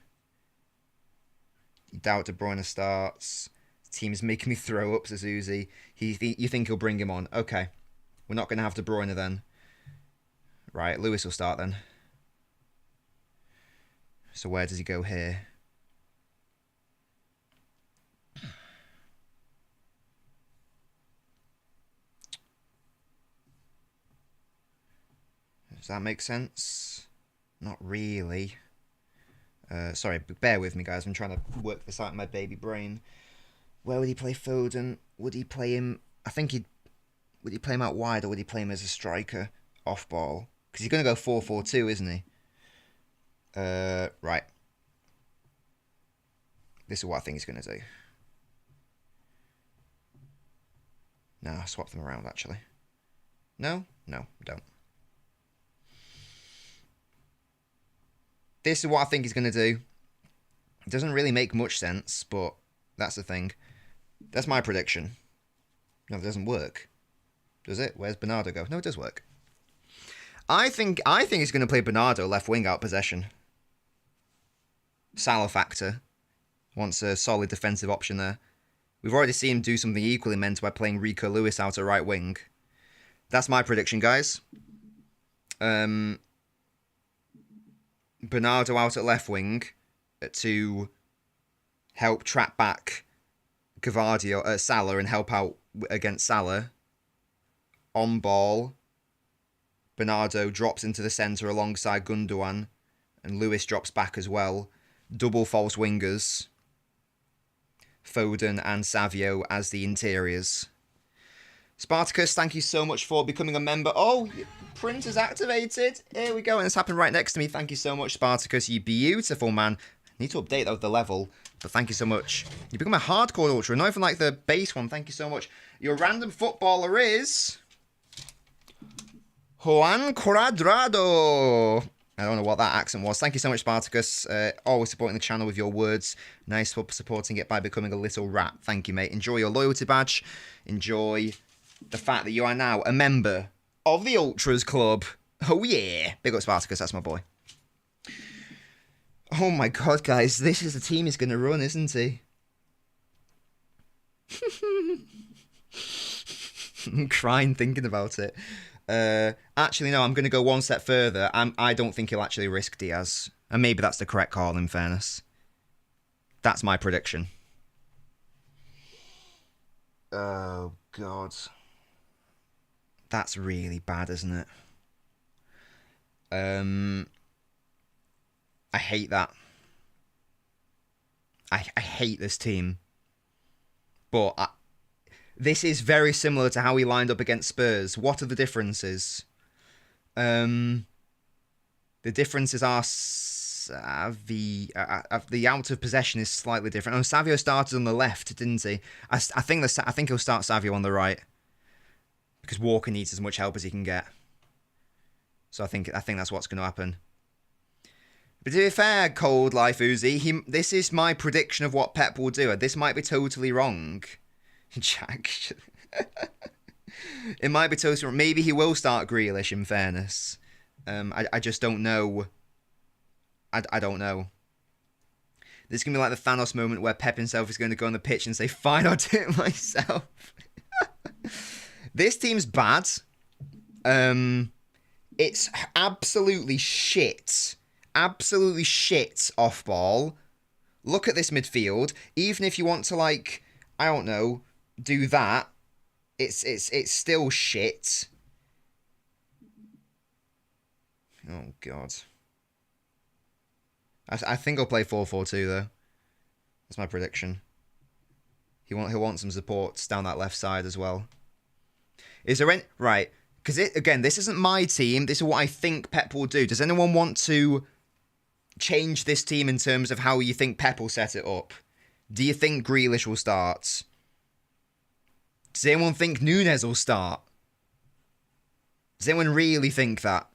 You doubt De Bruyne starts. The team's making me throw up, says Uzi. You think he'll bring him on? Okay. We're not going to have De Bruyne then. Right, Lewis will start then. So where does he go here? Does that make sense? Not really. Sorry, bear with me, guys. I'm trying to work this out in my baby brain. Where would he play Foden? Would he play him... I think he'd... Would he play him out wide, or would he play him as a striker? Off ball. Because he's going to go 4-4-2, isn't he? Right. This is what I think he's going to do. No, I'll swap them around, actually. No? No, don't. This is what I think he's going to do. It doesn't really make much sense, but that's the thing. That's my prediction. No, it doesn't work. Does it? Where's Bernardo go? No, it does work. I think he's going to play Bernardo left wing out possession. Salah factor. Wants a solid defensive option there. We've already seen him do something equally meant by playing Rico Lewis out at right wing. That's my prediction, guys. Bernardo out at left wing to help trap back Salah and help out against Salah. On ball, Bernardo drops into the centre alongside Gundogan, and Lewis drops back as well. Double false wingers. Foden and Savio as the interiors. Spartacus, thank you so much for becoming a member. Oh, print is activated. Here we go, and it's happened right next to me. Thank you so much, Spartacus. You beautiful man. I need to update the level, but thank you so much. You become a hardcore ultra, not even like the base one. Thank you so much. Your random footballer is Juan Cuadrado. I don't know what that accent was. Thank you so much, Spartacus. Always supporting the channel with your words. Nice for supporting it by becoming a little rat. Thank you, mate. Enjoy your loyalty badge. Enjoy the fact that you are now a member of the Ultras Club. Oh, yeah. Big up, Spartacus. That's my boy. Oh, my God, guys. This is the team he's going to run, isn't he? I'm crying thinking about it. Actually, no, I'm going to go one step further. I don't think he'll actually risk Diaz. And maybe that's the correct call, in fairness. That's my prediction. Oh, God. That's really bad, isn't it? I hate that. I hate this team. But this is very similar to how he lined up against Spurs. What are the differences? The differences are the out of possession is slightly different. Oh, Savio started on the left, didn't he? I think he'll start Savio on the right because Walker needs as much help as he can get. So I think that's what's going to happen. But to be fair, Cold Life Uzi, this is my prediction of what Pep will do. This might be totally wrong. Jack. It might be totally wrong. Maybe he will start Grealish, in fairness. I just don't know. I don't know. This is going to be like the Thanos moment where Pep himself is going to go on the pitch and say, fine, I'll do it myself. This team's bad. It's absolutely shit. Absolutely shit off ball. Look at this midfield. Even if you want to, like, I don't know, do that, it's still shit. Oh, God. I think I'll play 4-4-2, though. That's my prediction. He'll want some supports down that left side as well. Is there any... Right. Because, again, this isn't my team. This is what I think Pep will do. Does anyone want to change this team in terms of how you think Pep will set it up? Do you think Grealish will start? Does anyone think Nunez will start? Does anyone really think that?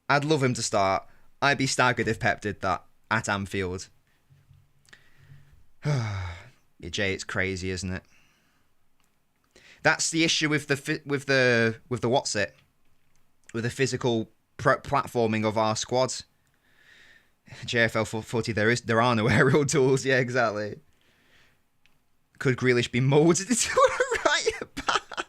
I'd love him to start. I'd be staggered if Pep did that at Anfield. Jay, it's crazy, isn't it? That's the issue with the what's it? With the physical platforming of our squad. JFL footy, there are no aerial tools. Yeah, exactly. Could Grealish be molded into a right back?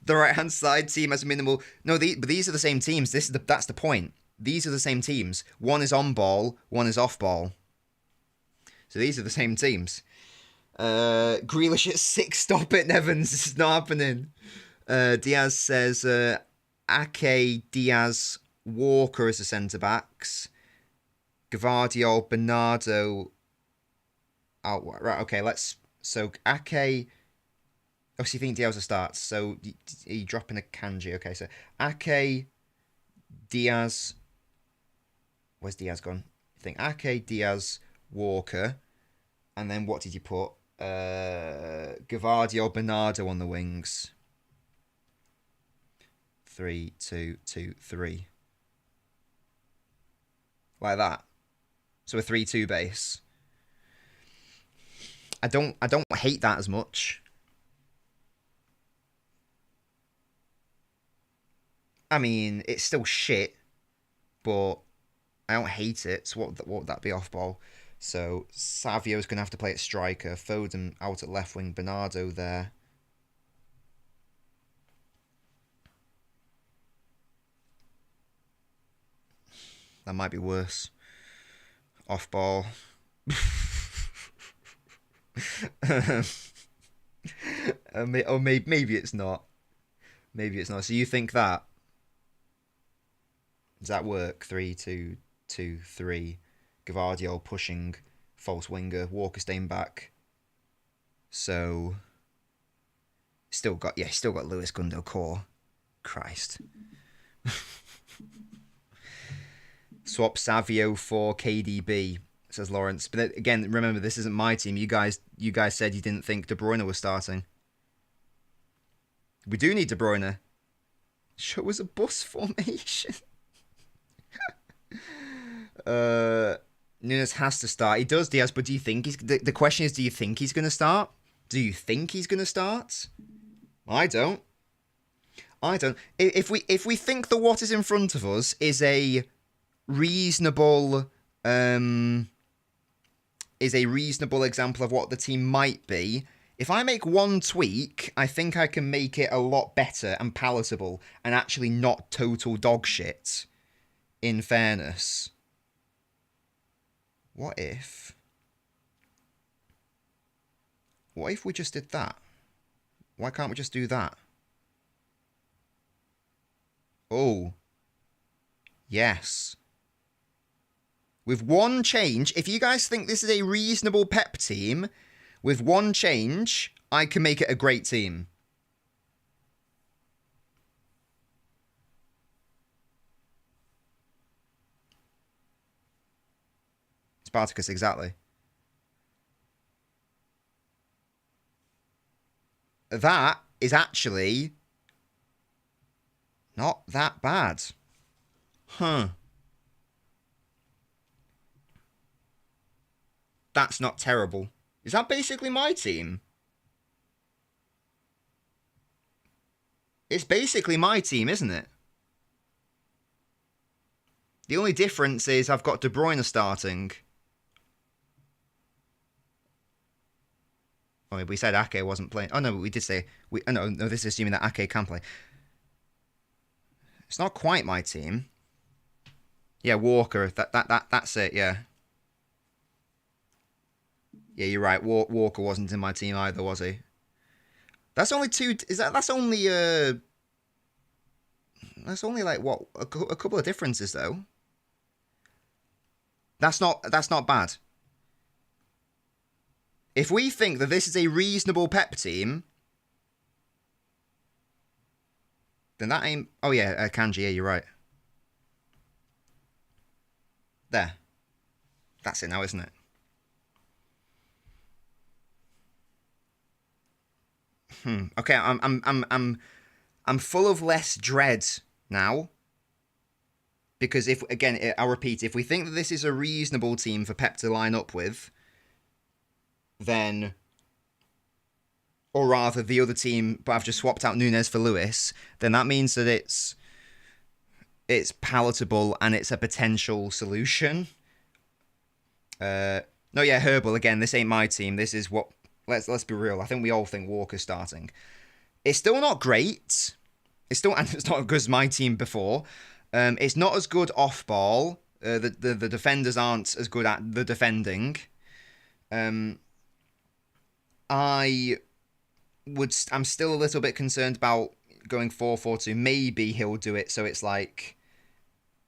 The right-hand side team has minimal... No, but these are the same teams. That's the point. These are the same teams. One is on ball, one is off ball. So these are the same teams. Grealish at 6, stop it, Nevins. This is not happening. Diaz says Ake, Diaz, Walker as the centre-backs. Guardiola, Bernardo... Oh, right, okay, let's... So, Ake... Oh, so you think Diaz starts. So, you dropping a kanji. Okay, so Ake, Diaz... Where's Diaz gone? You think Ake, Diaz, Walker. And then what did you put? Guardiola, Bernardo on the wings. 3, 2, 2, 3. Like that. So a 3-2 base. I don't hate that as much. I mean, it's still shit, but I don't hate it. So what would that be off ball? So Savio's going to have to play at striker. Foden out at left wing. Bernardo there. That might be worse. Off ball. Or maybe it's not. Maybe it's not. So you think that? Does that work? 3, 2, 2, 3. Guardiola pushing false winger. Walker staying back. So still got Lewis Gundo core. Christ. Swap Savio for KDB, says Lawrence. But again, remember, this isn't my team. You guys said you didn't think De Bruyne was starting. We do need De Bruyne. Show us a bus formation. Nunes has to start. He does, Diaz, but do you think the question is, do you think he's going to start? Do you think he's going to start? I don't. If we think that what is in front of us is a reasonable example of what the team might be, if I make one tweak, I think I can make it a lot better and palatable and actually not total dog shit, in fairness. What if we just did that? Why can't we just do that? Oh. Yes. With one change, if you guys think this is a reasonable Pep team, with one change, I can make it a great team. Spartacus, exactly. That is actually not that bad. Huh. That's not terrible. Is that basically my team? It's basically my team, isn't it? The only difference is I've got De Bruyne starting. Oh, we said Ake wasn't playing. Oh, no, we did say... No, this is assuming that Ake can play. It's not quite my team. Yeah, Walker. That's it, yeah. Yeah, you're right. Walker wasn't in my team either, was he? That's only two... That's only like, what? A couple of differences, though. That's not bad. If we think that this is a reasonable Pep team, then that ain't... Oh, yeah, Kanji, yeah, you're right. There. That's it now, isn't it? Okay, I'm full of less dread now. Because I'll repeat, if we think that this is a reasonable team for Pep to line up with, then, or rather the other team, but I've just swapped out Nunes for Lewis, then that means that it's palatable and it's a potential solution. No, yeah, Herbal again. This ain't my team. This is what. Let's be real. I think we all think Walker's starting. It's still not great. It's not as good as my team before. It's not as good off ball. The defenders aren't as good at the defending. I'm still a little bit concerned about going 4-4-2. Maybe he'll do it so it's like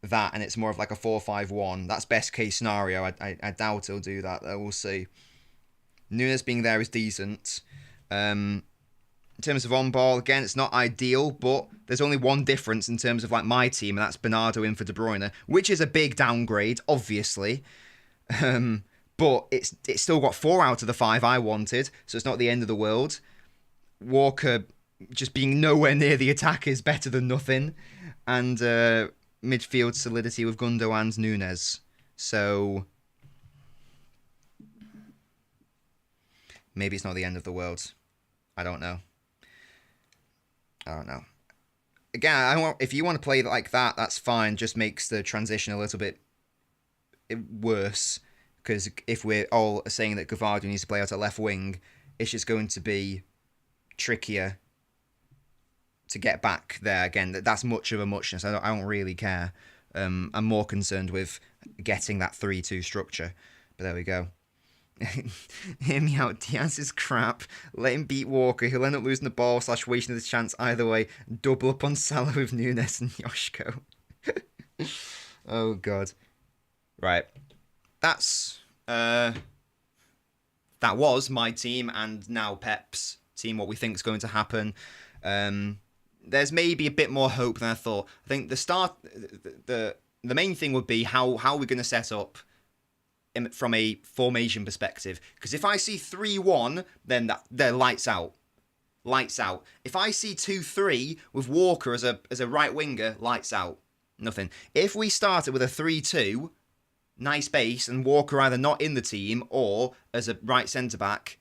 that, and it's more of like a 4-5-1. That's best case scenario. I doubt he'll do that, though. We'll see. Nunes being there is decent. In terms of on ball, again, it's not ideal, but there's only one difference in terms of like my team, and that's Bernardo in for De Bruyne, which is a big downgrade, obviously. But it's still got 4 out of the 5 I wanted, so it's not the end of the world. Walker just being nowhere near the attack is better than nothing, and midfield solidity with Gundo and Nunes. So maybe it's not the end of the world. I don't know. Again, if you want to play like that, that's fine. Just makes the transition a little bit worse. Because if we're all saying that Guardiola needs to play out at left wing, it's just going to be trickier to get back there. Again, that's much of a muchness. I don't really care. I'm more concerned with getting that 3-2 structure. But there we go. Hear me out. Diaz is crap. Let him beat Walker. He'll end up losing the ball / wasting his chance either way. Double up on Salah with Nunes and Yoshko. Oh, God. Right. That was my team and now Pep's team, what we think is going to happen. There's maybe a bit more hope than I thought. I think the main thing would be how are we going to set up from a formation perspective, because if I see 3-1, then they're lights out. If I see 2-3 with Walker as a right winger, lights out. Nothing. If we started with a 3-2, nice base, and Walker either not in the team or as a right centre back,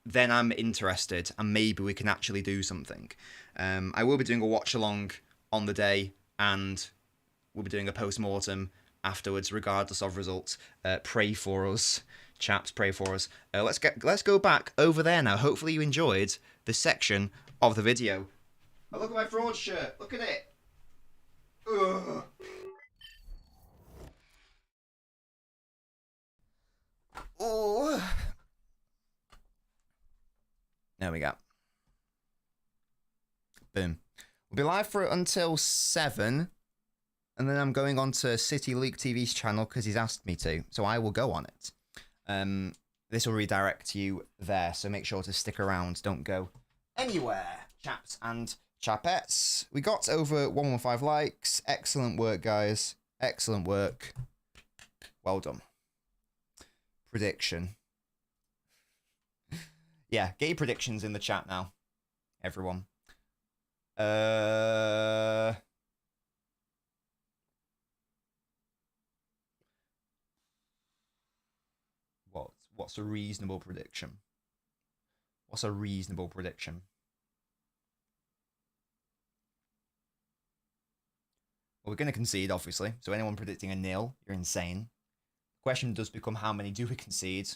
then I'm interested, and maybe we can actually do something. I will be doing a watch along on the day, and we'll be doing a post-mortem afterwards, regardless of results. Pray for us, chaps. Pray for us. Let's go back over there now. Hopefully you enjoyed this section of the video. Oh, look at my fraud shirt. Look at it. Ugh. Oh. There we go. Boom. We'll be live for it until 7. And then I'm going on to City League TV's channel because he's asked me to. So I will go on it. This will redirect you there. So make sure to stick around. Don't go anywhere, chaps and chapettes. We got over 115 likes. Excellent work, guys. Excellent work. Well done. Prediction. Yeah, get your predictions in the chat now, everyone. What's a reasonable prediction? What's a reasonable prediction? Well, we're going to concede, obviously. So anyone predicting a 0, you're insane. The question does become, how many do we concede?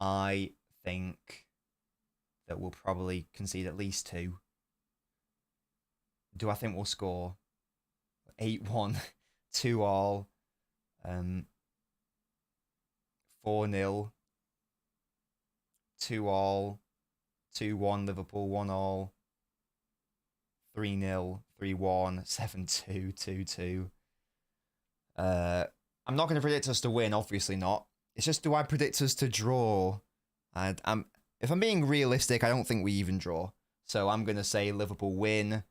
I think that we'll probably concede at least 2. Do I think we'll score 8-1, 2-all, 4-0, 2-all, 2-1 Liverpool, 1-all, 3-0, 3-1, 7-2, 2-2. I'm not going to predict us to win, obviously not. It's just, do I predict us to draw? And if I'm being realistic, I don't think we even draw. So I'm going to say Liverpool win.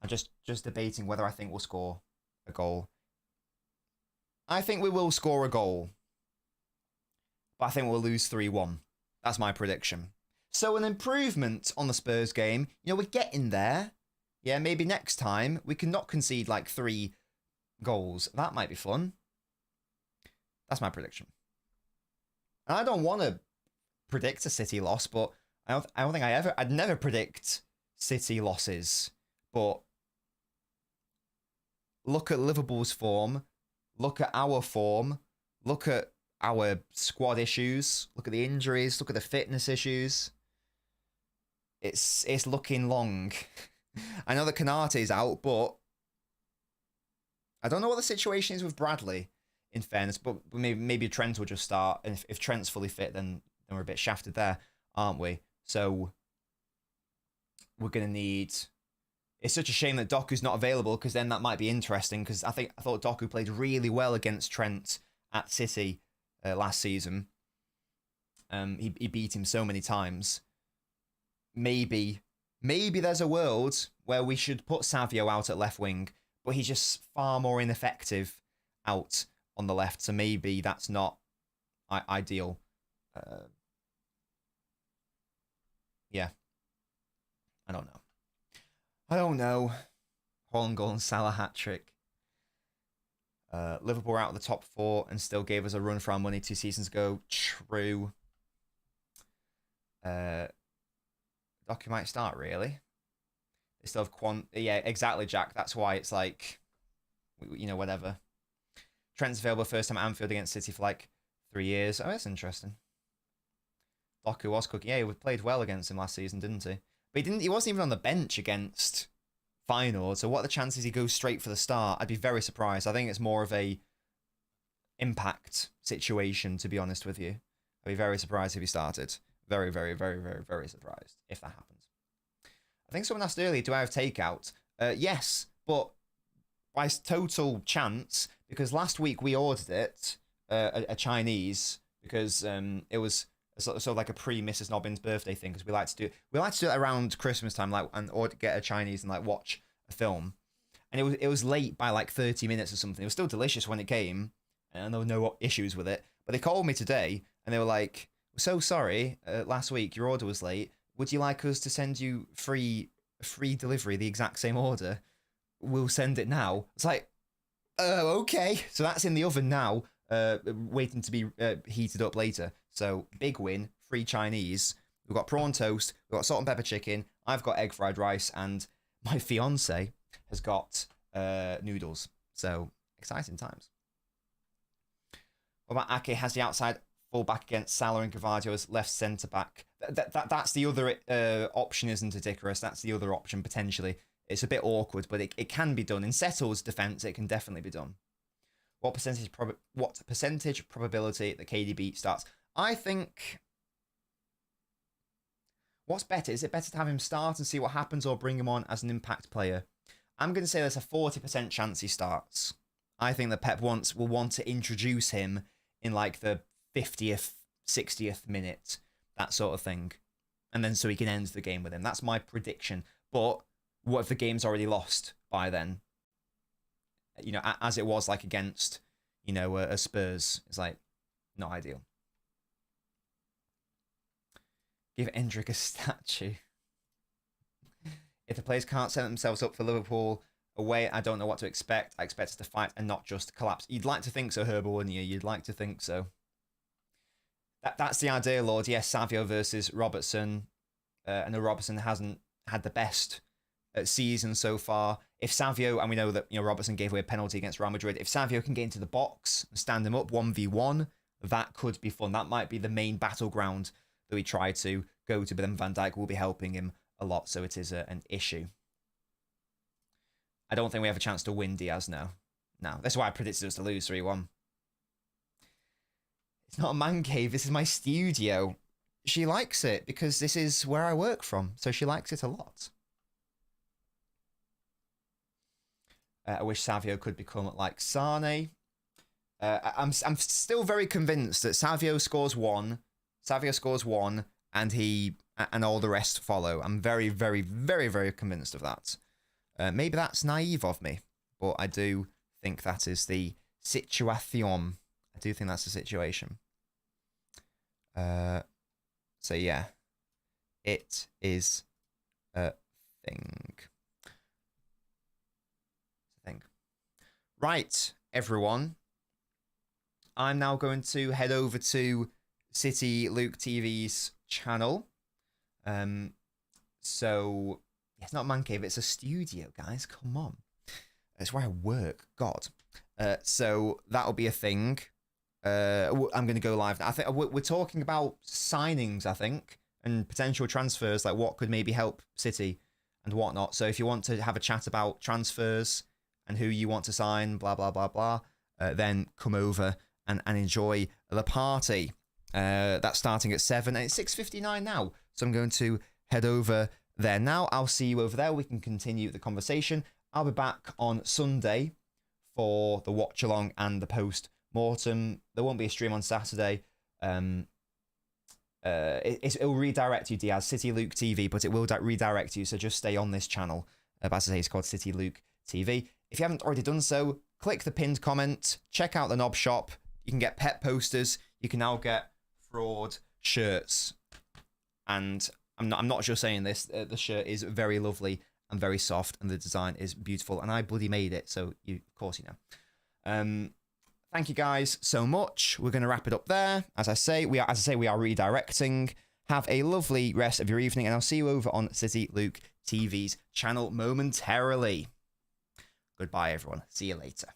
I'm just debating whether I think we'll score a goal. I think we will score a goal. But I think we'll lose 3-1. That's my prediction. So an improvement on the Spurs game. You know, we're getting there. Yeah, maybe next time we can not concede like 3 goals. That might be fun. That's my prediction. And I don't want to predict a City loss, but I don't think I'd never predict City losses. But look at Liverpool's form. Look at our form. look at our squad issues, look at the injuries, look at the fitness issues. It's looking long. I know that Kanate's out, but I don't know what the situation is with Bradley, in fairness, but maybe Trent will just start. And if Trent's fully fit, then we're a bit shafted there, aren't we? So we're going to need... It's such a shame that Doku's not available, because then that might be interesting, because I thought Doku played really well against Trent at City last season. He beat him so many times. Maybe there's a world where we should put Savio out at left wing, but he's just far more ineffective out on the left, so maybe that's not ideal. Yeah. I don't know. Holland goal and Salah hat-trick. Liverpool were out of the top 4 and still gave us a run for our money 2 seasons ago. True. Doku might start, really. They still have Yeah, exactly, Jack. That's why it's like, whatever. Trent's available first time at Anfield against City for like 3 years. Oh, that's interesting. Doku was cooking. Yeah, he played well against him last season, didn't he? But he wasn't even on the bench against Feyenoord, so what are the chances he goes straight for the start? I'd be very surprised. I think it's more of a impact situation, to be honest with you. I'd be very surprised if he started. Very, very, very, very, very surprised if that happens. I think someone asked earlier, do I have takeout? Yes, but by total chance, because last week we ordered it, a Chinese, because it was sort of like a pre-Mrs. Nobbins birthday thing, because we like to do it around Christmas time, or get a Chinese and watch a film. And it was late by like 30 minutes or something. It was still delicious when it came, and there were no issues with it. But they called me today, and they were like, "We're so sorry, last week your order was late. Would you like us to send you free delivery, the exact same order? We'll send it now." It's like, okay. So that's in the oven now, waiting to be heated up later. So big win, free Chinese. We've got prawn toast, we've got salt and pepper chicken, I've got egg fried rice, and my fiance has got noodles. So exciting times. What about Ake has the outside full back against Salah and Guardiola's left centre back? That's the other option, isn't it, Icarus? That's the other option potentially. It's a bit awkward, but it can be done. In Settle's defence, it can definitely be done. What percentage probability that KDB starts? I think... What's better? Is it better to have him start and see what happens, or bring him on as an impact player? I'm going to say there's a 40% chance he starts. I think that Pep will want to introduce him in like the 50th, 60th minute, that sort of thing. And then so he can end the game with him. That's my prediction. But what if the game's already lost by then? As it was like against, a Spurs. It's like, not ideal. Give Endrick a statue. If the players can't set themselves up for Liverpool away, I don't know what to expect. I expect us to fight and not just collapse. You'd like to think so, Herbal, wouldn't you? You'd like to think so. That's the idea, Lord. Yes, Savio versus Robertson. I know Robertson hasn't had the best season so far. If Savio, and we know that Robertson gave away a penalty against Real Madrid, if Savio can get into the box and stand him up 1v1, that could be fun. That might be the main battleground that we try to go to, but then Van Dijk will be helping him a lot, so it is an issue. I don't think we have a chance to win Diaz now. No, that's why I predicted us to lose 3-1. It's not a man cave, this is my studio. She likes it because this is where I work from, so she likes it a lot. I wish Savio could become like Sane. I'm still very convinced that Savio scores one, and all the rest follow. I'm very, very, very, very convinced of that. Maybe that's naive of me, but I do think that is the situation. I do think that's the situation. So yeah, it is a thing. Right, everyone. I'm now going to head over to City Luke TV's channel. So it's not man cave, it's a studio, guys. Come on. It's where I work. God. So that'll be a thing. I'm going to go live now. I think we're talking about signings, I think, and potential transfers, like what could maybe help City and whatnot. So if you want to have a chat about transfers and who you want to sign, blah, blah, blah, blah, then come over and enjoy the party. That's starting at 7 and it's 6:59 now. So I'm going to head over there now. I'll see you over there. We can continue the conversation. I'll be back on Sunday for the watch-along and the post-mortem. There won't be a stream on Saturday. It'll redirect you, Diaz, City Luke TV, but it will redirect you, so just stay on this channel. As I say, it's called City Luke TV. If you haven't already done so, click the pinned comment, check out the Knob shop. You can get pet posters. You can now get fraud shirts. And I'm not just saying this. The shirt is very lovely and very soft, and the design is beautiful. And I bloody made it, so of course you know. Thank you guys so much. We're going to wrap it up there. As I say, we are redirecting. Have a lovely rest of your evening, and I'll see you over on City Luke TV's channel momentarily. Goodbye, everyone. See you later.